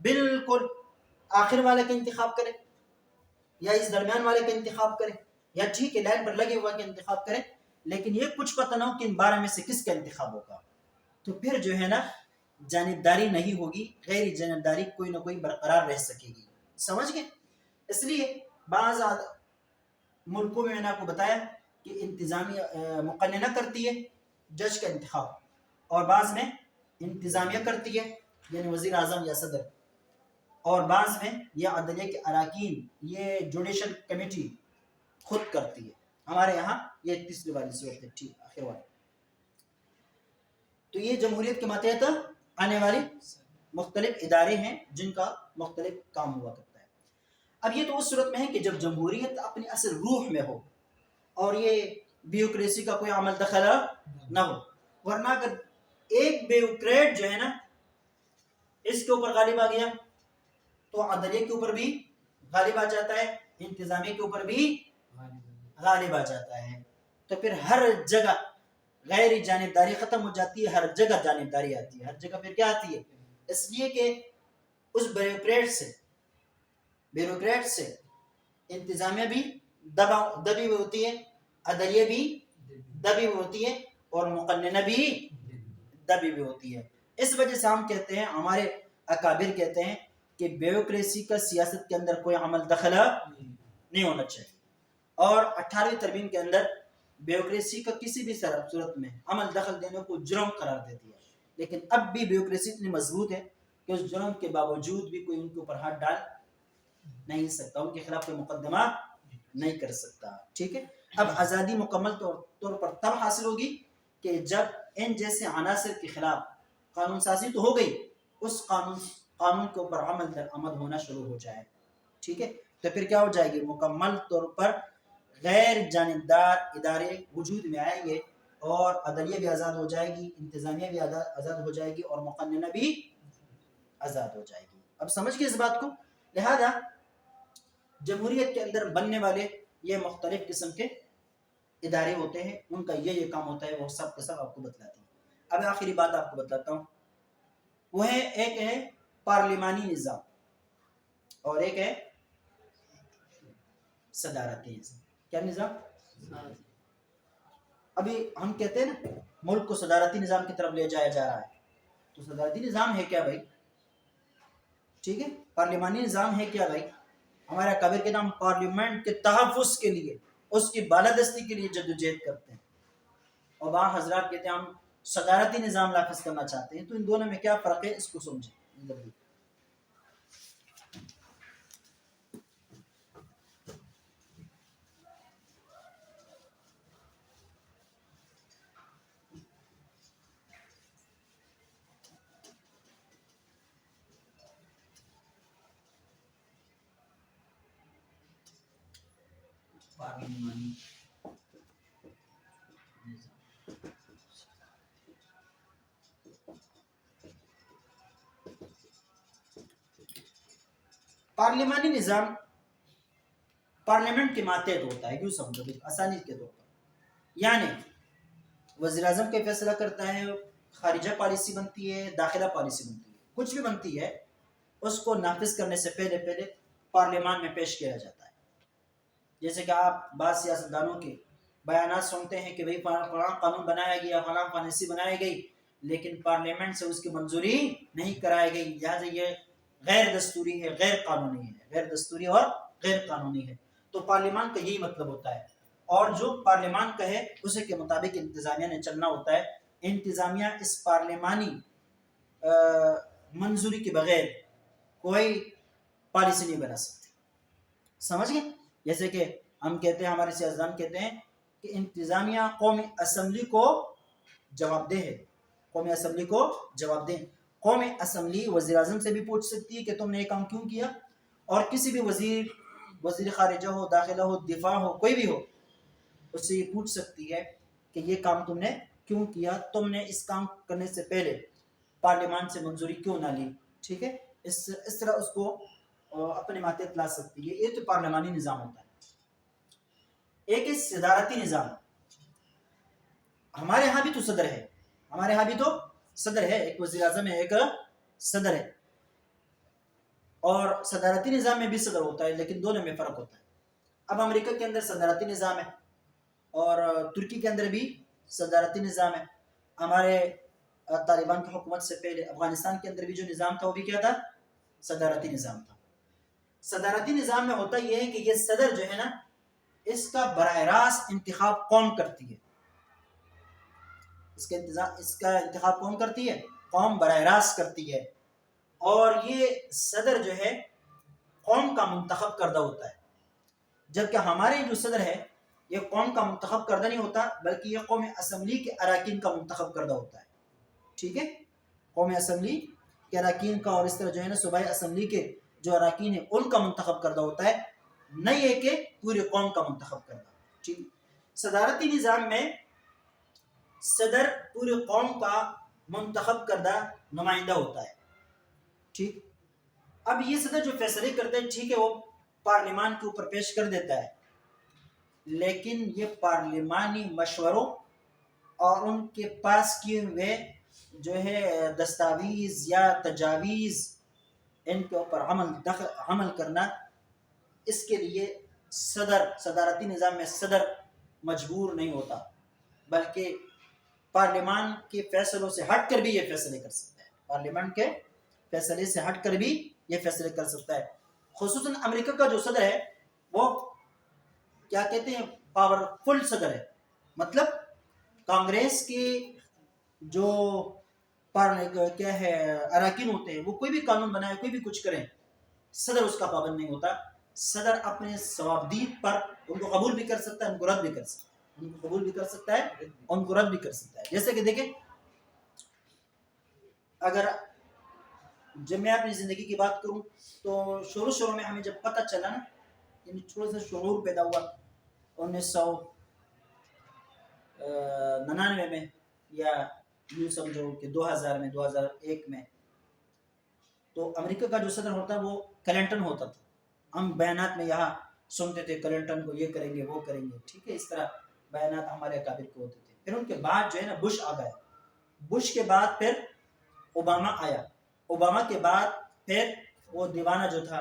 بالکل آخر والے کا انتخاب کرے یا اس درمیان والے کا انتخاب کرے، یا ٹھیک ہے لائن پر لگے ہوا کا انتخاب کرے، لیکن یہ کچھ پتہ نہ ہو کہ ان 12 میں سے کس کا انتخاب ہوگا، تو پھر جو ہے نا جانبداری نہیں ہوگی، غیر جانبداری کوئی نہ کوئی برقرار رہ سکے گی، سمجھ گئے؟ اس لیے بعض ملکوں میں نے آپ کو بتایا کہ انتظامیہ مقننہ کرتی ہے جج کا انتخاب، اور بعض میں انتظامیہ کرتی ہے یعنی وزیر اعظم یا صدر، اور بعض میں یہ عدلیہ کے اراکین یہ جوڈیشل کمیٹی خود کرتی ہے۔ ہمارے یہاں یہ تیسری والی صورت ہے، ٹھیک آخر والی۔ تو یہ جمہوریت کے ماتحت آنے والی مختلف ادارے ہیں جن کا مختلف کام ہوا کرتا ہے۔ اب یہ تو اس صورت میں ہے کہ جب جمہوریت اپنی اصل روح میں ہو اور یہ بیوکریسی کا کوئی عمل دخل نہ ہو، ورنہ اگر ایک بیوکریٹ جو ہے نا اس کے اوپر غالب آ گیا تو عدلیہ کے اوپر بھی غالب آ جاتا ہے، انتظامیہ کے اوپر بھی غالب آ جاتا ہے، تو پھر ہر جگہ غیر جانبداری ختم ہو جاتی ہے، ہر جگہ جانبداری آتی ہے، ہر جگہ پھر کیا آتی ہے؟ اس لیے کہ اس بیوروکریٹ سے انتظامیہ بھی دبی ہوئی ہوتی ہے، عدلیہ بھی دبی ہوئی ہوتی ہے، اور مقننہ بھی دبی ہوئی ہوتی ہے۔ اس وجہ سے ہم کہتے ہیں، ہمارے اکابر کہتے ہیں کہ بیوروکریسی کا سیاست کے اندر کوئی عمل دخل نہیں ہونا چاہیے، اور 18ویں ترمیم کے اندر بیوروکریسی کا کسی بھی صورت میں عمل دخل دینے کو جرم قرار دیتی ہے، لیکن اب بھی بیوروکریسی اتنی مضبوط ہے کہ اس جرم کے باوجود بھی کوئی ان کے اوپر ہاتھ ڈال نہیں سکتا، ان کے خلاف کوئی مقدمہ نہیں کر سکتا، ٹھیک ہے۔ اب آزادی مکمل طور پر تب حاصل ہوگی کہ جب ان جیسے عناصر کے خلاف قانون سازی تو ہو گئی، اس قانون کے اوپر عمل درآمد ہونا شروع ہو جائے، ٹھیک ہے، تو پھر کیا ہو جائے گی، مکمل طور پر غیر جانبدار ادارے وجود میں آئیں گے، اور عدلیہ بھی آزاد ہو جائے گی، انتظامیہ بھی آزاد ہو جائے گی، اور مقننہ بھی آزاد ہو جائے گی۔ اب سمجھ گئے اس بات کو؟ لہذا جمہوریت کے اندر بننے والے یہ مختلف قسم کے ادارے ہوتے ہیں، ان کا یہ کام ہوتا ہے، وہ سب کا سب آپ کو بتلاتے ہیں۔ اب آخری بات آپ کو بتلاتا ہوں، وہ ہے ایک ہے پارلیمانی نظام اور ایک ہے صدارتی نظام۔ کیا نظام؟ ابھی ہم کہتے ہیں نا ملک کو صدارتی نظام کی طرف لے جایا جا رہا ہے، تو صدارتی نظام ہے کیا بھائی؟ ٹھیک ہے، پارلیمانی نظام ہے کیا بھائی؟ ہمارے اکابر کے نام پارلیمنٹ کے تحفظ کے لیے، اس کی بالادستی کے لیے جدوجہد کرتے ہیں، اور بعض حضرات کہتے ہیں ہم صدارتی نظام نافذ کرنا چاہتے ہیں۔ تو ان دونوں میں کیا فرق ہے، اس کو سمجھیں۔ پارلیمانی پارلیمانی نظام پارلیمنٹ کے ماتحت ہوتا ہے، یوں سمجھو آسانی کے طور پر، یعنی وزیر اعظم کا فیصلہ کرتا ہے، خارجہ پالیسی بنتی ہے، داخلہ پالیسی بنتی ہے، کچھ بھی بنتی ہے، اس کو نافذ کرنے سے پہلے پارلیمان میں پیش کیا جاتا ہے۔ جیسے کہ آپ بعض سیاستدانوں کے بیانات سنتے ہیں کہ بھئی فلاں قانون بنایا گیا، فلاں پالیسی بنائی گئی، لیکن پارلیمنٹ سے اس کی منظوری نہیں کرائی گئی، لہٰذا یہ غیر دستوری ہے، غیر قانونی ہے، غیر دستوری اور غیر قانونی ہے۔ تو پارلیمان کا یہی مطلب ہوتا ہے، اور جو پارلیمان کہے اسے کے مطابق انتظامیہ نے چلنا ہوتا ہے۔ انتظامیہ اس پارلیمانی منظوری کے بغیر کوئی پالیسی نہیں بنا سکتی، سمجھ گئے؟ جیسے کہ ہم کہتے ہیں، ہمارے سیاستدان کہتے ہیں کہ انتظامیہ قومی اسمبلی کو جواب دہ ہے، قومی اسمبلی کو جواب دیں۔ قومی اسمبلی وزیر اعظم سے بھی پوچھ سکتی ہے کہ تم نے یہ کام کیوں کیا، اور کسی بھی وزیر خارجہ ہو، داخلہ ہو، دفاع ہو، کوئی بھی ہو، اس سے یہ پوچھ سکتی ہے کہ یہ کام تم نے کیوں کیا، تم نے اس کام کرنے سے پہلے پارلیمان سے منظوری کیوں نہ لی، ٹھیک ہے، اس طرح اس کو اپنے ماتحت لا سکتی ہے۔ یہ تو پارلیمانی نظام ہوتا ہے۔ ایک ہے صدارتی نظام۔ ہمارے ہاں بھی تو صدر ہے، ہمارے ہاں بھی تو صدر ہے، ایک وزیر اعظم ہے، ایک صدر ہے، اور صدارتی نظام میں بھی صدر ہوتا ہے، لیکن دونوں میں فرق ہوتا ہے۔ اب امریکہ کے اندر صدارتی نظام ہے، اور ترکی کے اندر بھی صدارتی نظام ہے۔ ہمارے طالبان کی حکومت سے پہلے افغانستان کے اندر بھی جو نظام تھا وہ بھی کیا تھا، صدارتی نظام تھا۔ صدارتی نظام میں ہوتا یہ ہے کہ یہ صدر جو ہے نا، اس کا براہ راست انتخاب قوم کرتی ہے، اس کا انتخاب کون کرتی ہے؟ قوم براہ راست کرتی ہے، اور یہ صدر جو ہے قوم کا منتخب کردہ ہوتا ہے، جبکہ ہمارے جو صدر ہے یہ قوم کا منتخب کردہ نہیں ہوتا، بلکہ یہ قومی اسمبلی کے اراکین کا منتخب کردہ ہوتا ہے، ٹھیک ہے، قومی اسمبلی کے اراکین کا، اور اس طرح جو ہے نا صوبائی اسمبلی کے جو اراکین ہیں ان کا منتخب کردہ ہوتا ہے، نہیں ہے کہ پوری قوم کا منتخب کردہ، ٹھیک۔ صدارتی نظام میں صدر پوری قوم کا منتخب کردہ نمائندہ ہوتا ہے، ٹھیک۔ اب یہ صدر جو فیصلے کرتا ہے، ٹھیک ہے، وہ پارلیمان کے اوپر پیش کر دیتا ہے، لیکن یہ پارلیمانی مشوروں اور ان کے پاس کیے ہوئے جو ہے دستاویز یا تجاویز، ان کے اوپر عمل کرنا، اس کے لیے صدارتی نظام میں صدر مجبور نہیں ہوتا، بلکہ پارلیمان کے فیصلوں سے ہٹ کر بھی یہ فیصلے کر سکتا ہے، پارلیمان کے فیصلے سے ہٹ کر بھی یہ فیصلے کر سکتا ہے۔ خصوصاً امریکہ کا جو صدر ہے وہ کیا کہتے ہیں، پاورفل صدر ہے، مطلب کانگریس کے جو کیا ہے اراکین ہوتے ہیں، وہ کوئی بھی قانون بنائے، کوئی بھی کچھ کریں، صدر اس کا پابند نہیں ہوتا۔ صدر اپنے ثوابدید پر ان کو قبول بھی کر سکتا ہے، ان کو رد بھی کر سکتا ہے، ان کو قبول بھی کر سکتا ہے اور ان کو رد بھی کر سکتا ہے. جیسے کہ دیکھیں اگر جب میں اپنی زندگی کی بات کروں تو شروع میں ہمیں جب پتہ چلا نا، یعنی تھوڑا سا شعور پیدا ہوا 1999 میں، یا یوں سمجھو کہ 2000 میں 2001 میں، تو امریکہ کا جو صدر ہوتا ہے وہ کلنٹن ہوتا تھا. ہم بیانات میں یہاں سنتے تھے کلنٹن کو یہ کریں گے وہ کریں گے، ٹھیک ہے، اس طرح بیانات ہمارے اکابر کو ہوتے تھے. پھر ان کے بعد جو ہے نا بش آ گیا، بش کے بعد پھر اوباما آیا، اوباما کے بعد پھر وہ دیوانہ جو تھا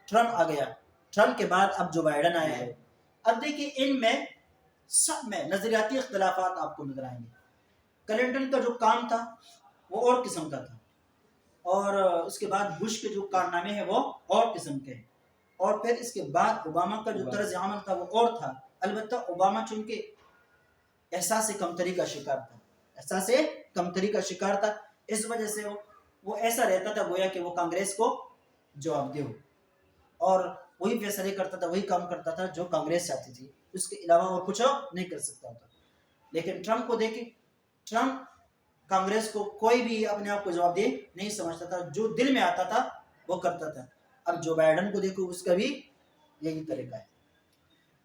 ٹرمپ آ گیا، ٹرمپ کے بعد اب جو بائیڈن آیا ہے. اب دیکھیے ان میں سب میں نظریاتی اختلافات آپ کو نظر آئیں گے. کلنٹن کا جو کام تھا وہ اور قسم کا تھا، اور اس کے بعد بش کے جو کارنامے ہیں وہ اور قسم کے ہیں، اور پھر اس کے بعد اوباما کا جو طرز عمل تھا وہ اور تھا. البتہ اوباما چونکہ احساس کمتری کا شکار تھا، احساس کمتری کا شکار تھا، اس وجہ سے وہ ایسا رہتا تھا گویا کہ وہ کانگریس کو جواب دہ ہو، اور وہی فیصلے کرتا تھا، وہی کام کرتا تھا جو کانگریس چاہتی تھی، اس کے علاوہ وہ کچھ نہیں کر سکتا تھا. لیکن ٹرمپ کو دیکھیں، ٹرمپ کانگریس کو کوئی بھی اپنے آپ کو جواب دہ نہیں سمجھتا تھا، جو دل میں آتا تھا وہ کرتا تھا. اب جو بائیڈن کو دیکھو اس کا بھی یہی طریقہ ہے.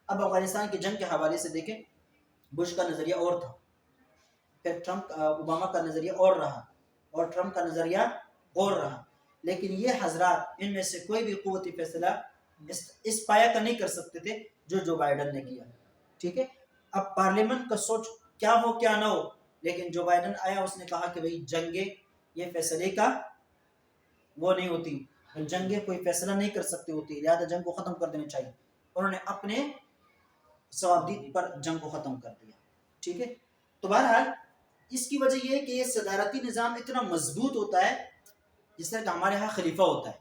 اب افغانستان کی جنگ کے حوالے سے دیکھیں، بش کا نظریہ اور تھا، پھر ٹرمپ اوباما کا نظریہ اور رہا، اور ٹرمپ کا نظریہ اور رہا. لیکن یہ حضرات ان میں سے کوئی بھی قوتی فیصلہ اس پایا کا نہیں کر سکتے تھے جو بائیڈن نے کیا، ٹھیک ہے. اب پارلیمنٹ کا سوچ کیا ہو کیا نہ ہو، لیکن جو بائیڈن آیا اس نے کہا کہ بھئی جنگیں یہ فیصلے کا وہ نہیں ہوتی، جنگیں کوئی فیصلہ نہیں کر سکتی ہوتی، لہذا جنگ کو ختم کر دینا چاہیے. انہوں نے اپنے ثوابدید پر جنگ کو ختم کر دیا، ٹھیک ہے. تو بہرحال اس کی وجہ یہ ہے کہ یہ صدارتی نظام اتنا مضبوط ہوتا ہے جس طرح کہ ہمارے ہاں خلیفہ ہوتا ہے.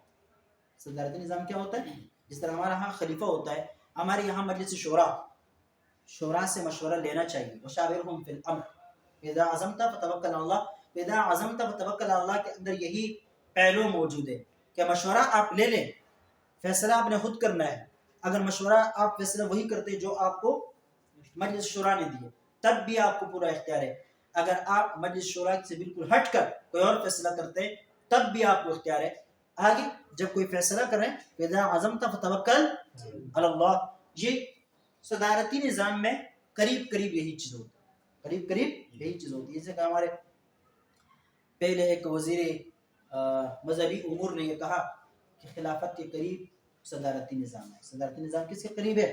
صدارتی نظام کیا ہوتا ہے؟ جس طرح ہمارے ہاں خلیفہ ہوتا ہے، ہمارے یہاں مجلس شورا سے مشورہ لینا چاہیے. وشاورہم فی الامر اذا عزمت فتوکل علی اللہ، اذا عزمت فتوکل علی اللہ کے اندر یہی پہلو موجود ہے کہ مشورہ آپ لے لیں، فیصلہ آپ نے خود کرنا ہے. اگر مشورہ آپ فیصلہ وہی کرتے جو آپ کو مجلس شورا نے دیے تب بھی آپ کو پورا اختیار ہے. اگر آپ مجلس شورا سے بالکل ہٹ کر کوئی اور فیصلہ کرتے ہیں تب بھی آپ کو اختیار ہے. آگے جب کوئی فیصلہ کریں اذا عزمت فتوکل علی اللہ، یہ صدارتی نظام میں قریب یہی چیز ہوتی ہے، قریب یہی چیز ہوتی ہے. جیسے کہ ہمارے پہلے ایک وزیر مذہبی امور نے یہ کہا کہ خلافت کے قریب صدارتی نظام ہے. صدارتی نظام کس کے قریب ہے؟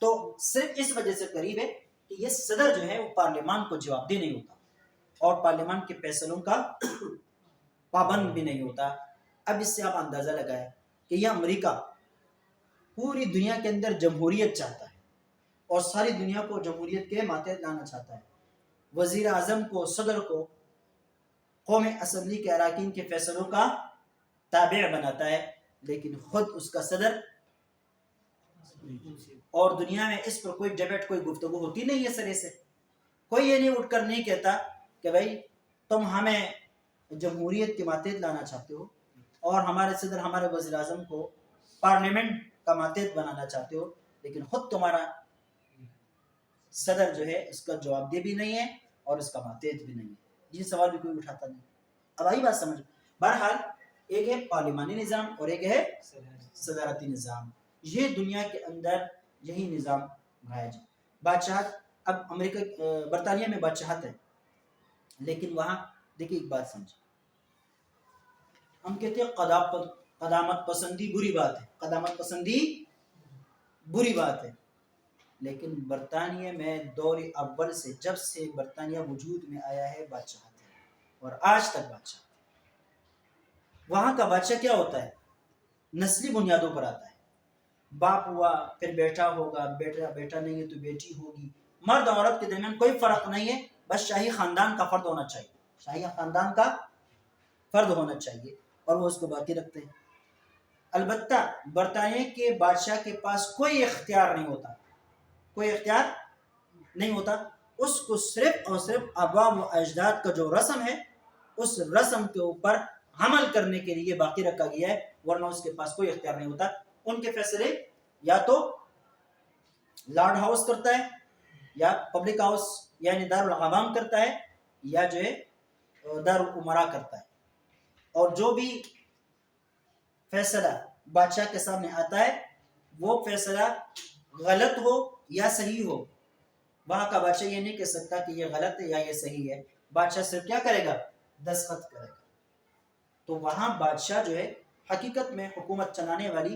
تو صرف اس وجہ سے قریب ہے کہ یہ صدر جو ہے وہ پارلیمان کو جواب دہ نہیں ہوتا اور پارلیمان کے فیصلوں کا پابند بھی نہیں ہوتا. اب اس سے آپ اندازہ لگائیں کہ یہ امریکہ پوری دنیا کے اندر جمہوریت چاہتا ہے اور ساری دنیا کو جمہوریت کے ماتحت لانا چاہتا ہے. وزیر اعظم کو، صدر کو قومی اسمبلی کے اراکین کے فیصلوں کا تابع بناتا ہے، لیکن خود اس کا صدر، اور دنیا میں اس پر کوئی ڈیبیٹ کوئی گفتگو ہوتی نہیں ہے سرے سے. کوئی یہ نہیں اٹھ کر نہیں کہتا کہ بھائی تم ہمیں جمہوریت کے ماتحت لانا چاہتے ہو اور ہمارے صدر ہمارے وزیر اعظم کو پارلیمنٹ کا ماتحت بنانا چاہتے ہو، لیکن خود تمہارا صدر جو ہے اس کا جواب دہ بھی نہیں ہے اور اس کا ماتحت بھی نہیں ہے. یہ سوال بھی کوئی اٹھاتا نہیں. اب آئی بات سمجھ. بہرحال ایک ہے پارلیمانی نظام اور ایک ہے صدارتی نظام. یہ دنیا کے اندر یہی نظام رائج ہے. بادشاہت، اب امریکہ برطانیہ میں بادشاہت ہے، لیکن وہاں دیکھیے ایک بات سمجھ، ہم کہتے ہیں قدامت پسندی بری بات ہے، قدامت پسندی بری بات ہے، لیکن برطانیہ میں دور اول سے جب سے برطانیہ وجود میں آیا ہے بادشاہت ہے اور آج تک بادشاہت. وہاں کا بادشاہ کیا ہوتا ہے؟ نسلی بنیادوں پر آتا ہے. باپ ہوا پھر بیٹا ہوگا، بیٹا نہیں ہے تو بیٹی ہوگی، مرد اور عورت کے درمیان کوئی فرق نہیں ہے، بس شاہی خاندان کا فرد ہونا چاہیے، شاہی خاندان کا فرد ہونا چاہیے اور وہ اس کو باقی رکھتے ہیں. البتہ برطانیہ کے بادشاہ کے پاس کوئی اختیار نہیں ہوتا، کوئی اختیار نہیں ہوتا. اس کو صرف اور صرف آباء و اجداد کا جو رسم ہے اس رسم کے اوپر عمل کرنے کے لیے باقی رکھا گیا ہے، ورنہ اس کے پاس کوئی اختیار نہیں ہوتا. ان کے فیصلے یا تو لارڈ ہاؤس کرتا ہے یا پبلک ہاؤس یعنی دارالعوام کرتا ہے یا جو ہے دارالعمراء کرتا ہے. اور جو بھی فیصلہ بادشاہ کے سامنے آتا ہے وہ فیصلہ غلط ہو یا صحیح ہو، وہاں کا بادشاہ یہ نہیں کہہ سکتا کہ یہ غلط ہے یا یہ صحیح ہے. بادشاہ صرف کیا کرے گا؟ دستخط کرے گا. تو وہاں بادشاہ جو ہے حقیقت میں حکومت چلانے والی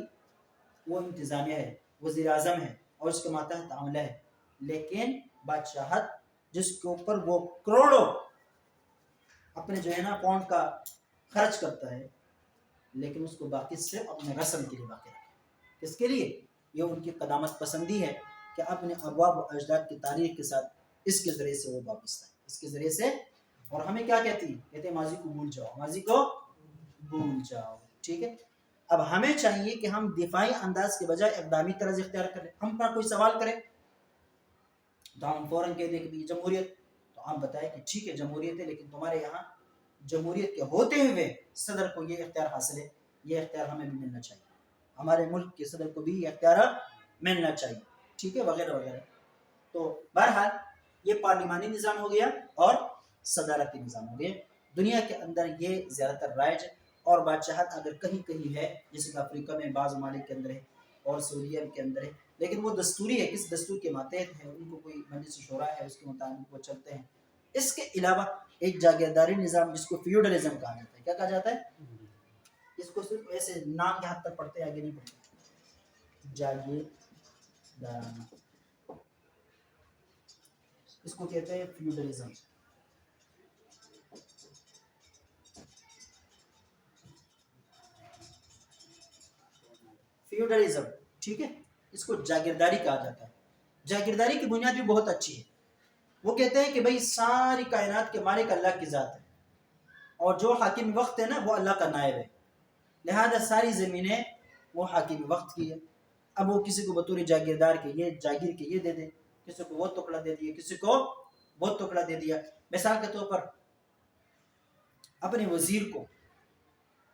وہ انتظامیہ ہے، وزیر اعظم ہے اور اس کے ماتحت عملہ ہے. لیکن بادشاہت جس کے اوپر وہ کروڑوں اپنے جو ہے نا پاؤنڈ کا خرچ کرتا ہے، لیکن اس کو باقی صرف اپنے رسم کے لیے باقی رکھے. اس کے لیے یہ ان کی قدامت پسندی ہے کہ اپنے ابواب و اجداد کی تاریخ کے ساتھ اس کے ذریعے سے وہ وابستہ ہے، اس کے ذریعے سے. اور ہمیں کیا کہتی ہیں؟ کہتے ہیں ماضی کو بھول جاؤ، ماضی کو بھول جاؤ. ٹھیک ہے. اب ہمیں چاہیے کہ ہم دفاعی انداز کے بجائے اقدامی طرز اختیار کریں. ہم پر کوئی سوال کرے تو ہم فوراً کہہ دیں کہ جمہوریت. تو آپ بتائیں کہ ٹھیک ہے جمہوریت ہے، لیکن تمہارے یہاں جمہوریت کے ہوتے ہوئے صدر کو یہ اختیار حاصل ہے، یہ اختیار ہمیں بھی ملنا چاہیے، ہمارے ملک کے صدر کو بھی یہ اختیار ملنا چاہیے. ٹھیک ہے، وغیرہ وغیرہ. تو بہرحال یہ پارلیمانی نظام ہو گیا اور صدارتی نظام ہو گیا. دنیا کے اندر یہ زیادہ تر رائج ہے. اور بادشاہت اگر کہیں کہیں ہے، جیسے کہ افریقہ میں بعض ممالک کے اندر ہے اور سعودیہ کے اندر ہے، لیکن وہ دستوری ہے. کس دستور کے ماتحت ہے؟ ان کو کوئی مجلس شورا ہے، اس کے مطابق وہ چلتے ہیں. اس کے علاوہ ایک جاگیرداری نظام جس کو فیوڈلزم کہا جاتا ہے. کیا کہا جاتا ہے؟ اس کو صرف ایسے نام کے حد تک پڑھتے ہیں، آگے نہیں پڑھتے. جاگیردارانہ، اس کو کہتے ہیں فیوڈلزم. فیوڈلزم، ٹھیک ہے، اس کو جاگیرداری کہا جاتا ہے. جاگیرداری کی بنیاد بھی بہت اچھی ہے. وہ کہتے ہیں کہ بھئی ساری کائنات کے مالک اللہ کی ذات ہے، اور جو حاکم وقت ہے نا وہ اللہ کا نائب ہے، لہذا ساری زمینیں وہ حاکم وقت کی ہے. اب وہ کسی کو بطور جاگیردار کے یہ جاگیر کے یہ دے دے، کسی کو وہ ٹکڑا دے دیا، کسی کو وہ ٹکڑا دے دیا. مثال کے طور پر اپنے وزیر کو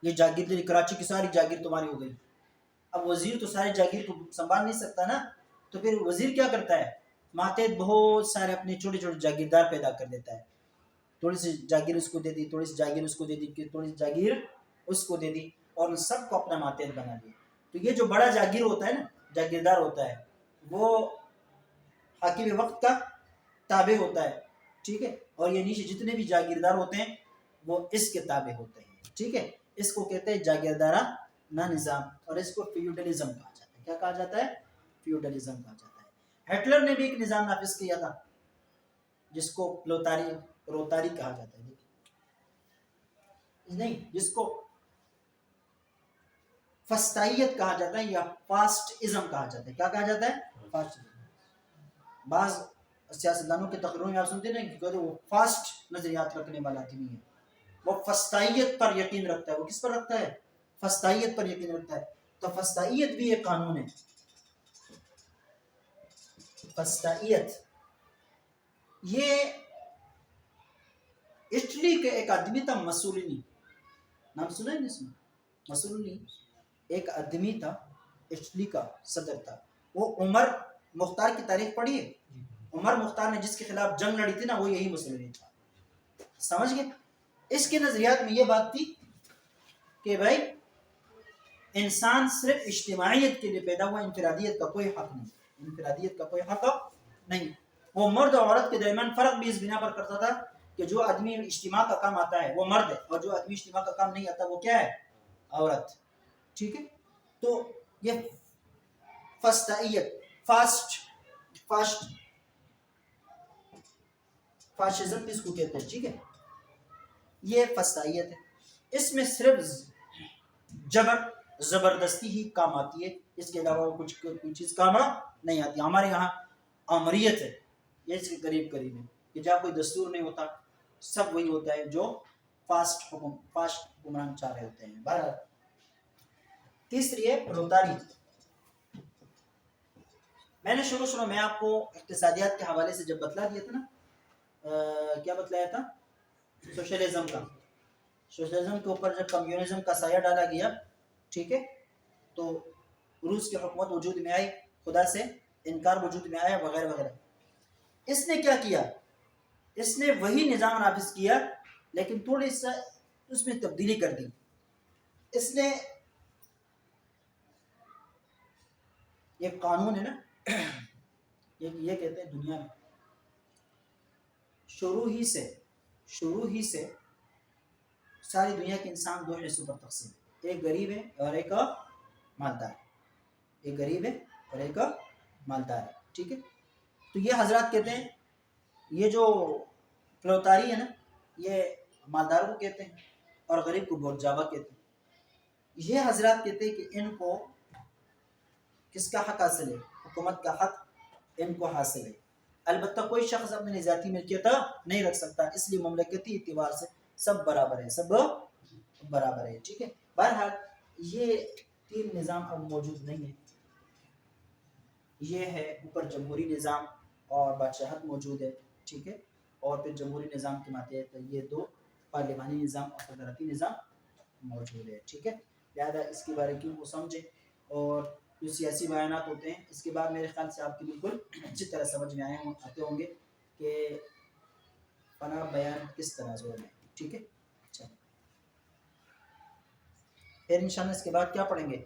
یہ جاگیر دے دی، کراچی کی ساری جاگیر تمہاری ہو گئی. اب وزیر تو ساری جاگیر کو سنبھال نہیں سکتا نا، تو پھر وزیر کیا کرتا ہے؟ ماتحت بہت سارے اپنے چھوٹے چھوٹے جاگیردار پیدا کر دیتا ہے. تھوڑی سی جاگیر اس کو دے دی، تھوڑی سی جاگیر اس کو دے دی، تھوڑی سی جاگیر اس کو دے دی، اور ان سب کو اپنا ماتحت بنا دیا. تو یہ جو بڑا جاگیر ہوتا ہے نا، جاگیردار ہوتا ہے، وہ حاکم وقت کا تابع ہوتا ہے. ٹھیک ہے. اور یہ نیچے جتنے بھی جاگیردار ہوتے ہیں وہ اس کے تابع ہوتے ہیں. ٹھیک ہے. اس کو کہتے ہیں جاگیردارانہ نظام، اور اس کو فیوڈلزم کہا جاتا ہے. کیا کہا جاتا ہے؟ فیوڈلزم کہا جاتا ہے. ہٹلر نے بھی ایک نظام نافذ کیا تھا جس کو روتاری کہا جاتا ہے، نہیں، جس کو فسطائیت کہا جاتا ہے یا فاسٹازم کہا جاتا ہے. کیا کہا جاتا ہے؟ فاسٹازم. بعض سیاستدانوں کے تقریروں میں آپ سنتے ہیں کہ وہ فاسٹ نظریات رکھنے والا آدمی ہے، وہ فسطائیت پر یقین رکھتا ہے. وہ کس پر رکھتا ہے؟ فسطائیت پر یقین رکھتا ہے. تو فسطائیت بھی ایک قانون ہے. فسطائیت یہ اٹلی کے ایک آدمی تھا، مسولینی، نام سنا ہے اس میں؟ مسولینی ایک آدمی تھا، اٹلی کا صدر تھا. وہ عمر مختار کی تاریخ پڑھی ہے؟ عمر مختار نے جس کے خلاف جنگ لڑی تھی نا، وہ یہی مسولینی تھا. سمجھ گئے؟ اس کے نظریات میں یہ بات تھی کہ بھائی انسان صرف اجتماعیت کے لیے پیدا ہوا، انفرادیت کا کوئی حق نہیں. انفرادیت کا کوئی حق نہیں. وہ مرد اور عورت کے درمیان فرق بھی اس بنا پر کرتا تھا کہ جو آدمی اجتماع کا کام آتا ہے وہ مرد ہے، اور جو آدمی اجتماع کا کام نہیں آتا وہ کیا ہے؟ عورت. ٹھیک ہے. تو یہ فسطائیت، فاشزم اس کو کہتے ہیں. ٹھیک ہے. یہ فسطائیت ہے. اس میں صرف زبردستی ہی کام آتی ہے، اس کے علاوہ کچھ کوئی چیز کام نہیں آتی. ہمارے یہاں آمریت ہے، یہ اس کے قریب قریب ہے کہ جہاں کوئی دستور نہیں ہوتا، سب وہی ہوتا ہے جو فاسٹ حکمران چاہ رہے ہوتے ہیں. بہرحال تیسری ہے روتاری. میں نے شروع میں آپ کو اقتصادیات کے حوالے سے جب بتلا دیا تھا نا، کیا بتلایا تھا؟ سوشلزم کا. سوشلزم کے اوپر جب کمیونزم کا سایہ ڈالا گیا، ٹھیک ہے، تو روس کی حکومت وجود میں آئی، خدا سے انکار وجود میں آیا، وغیرہ وغیرہ. اس نے کیا کیا؟ اس نے وہی نظام نافذ کیا لیکن تھوڑی سا اس میں تبدیلی کر دی. اس نے ایک قانون ہے نا یہ کہتے ہیں دنیا میں شروع ہی سے ساری دنیا کے انسان دو حصوں پر تقسیم ہے. ایک غریب ہے اور ایک مالدار. ایک غریب ہے اور ایک مالدار ہے. ٹھیک ہے. تو یہ حضرات کہتے ہیں یہ جو پلوتاری ہے نا یہ مالداروں کو کہتے ہیں اور غریب کو بورجاوا کہتے ہیں. یہ حضرات کہتے ہیں کہ ان کو کس کا حق حاصل ہے؟ حکومت کا حق ان کو حاصل ہے. البتہ کوئی شخص اپنی ذاتی ملکیت نہیں رکھ سکتا، اس لیے مملکتی اعتبار سے سب برابر ہے. سب برابر ہے. ٹھیک ہے. بہرحال یہ تین نظام اب موجود نہیں ہے. یہ ہے اوپر جمہوری نظام اور بادشاہت موجود ہے. ٹھیک ہے. اور پھر جمہوری نظام کے ماتحت یہ دو پارلیمانی نظام اور صدارتی نظام موجود ہے. ٹھیک ہے. لہٰذا اس کے بارے میں وہ سمجھیں اور جو سیاسی بیانات ہوتے ہیں اس کے بعد میرے خیال سے آپ کی بالکل اچھی طرح سمجھ میں آتے ہوں گے کہ فنا بیان کس طرح زور ہے. ٹھیک ہے. پھر انشاءاللہ اس کے بعد کیا پڑھیں گے؟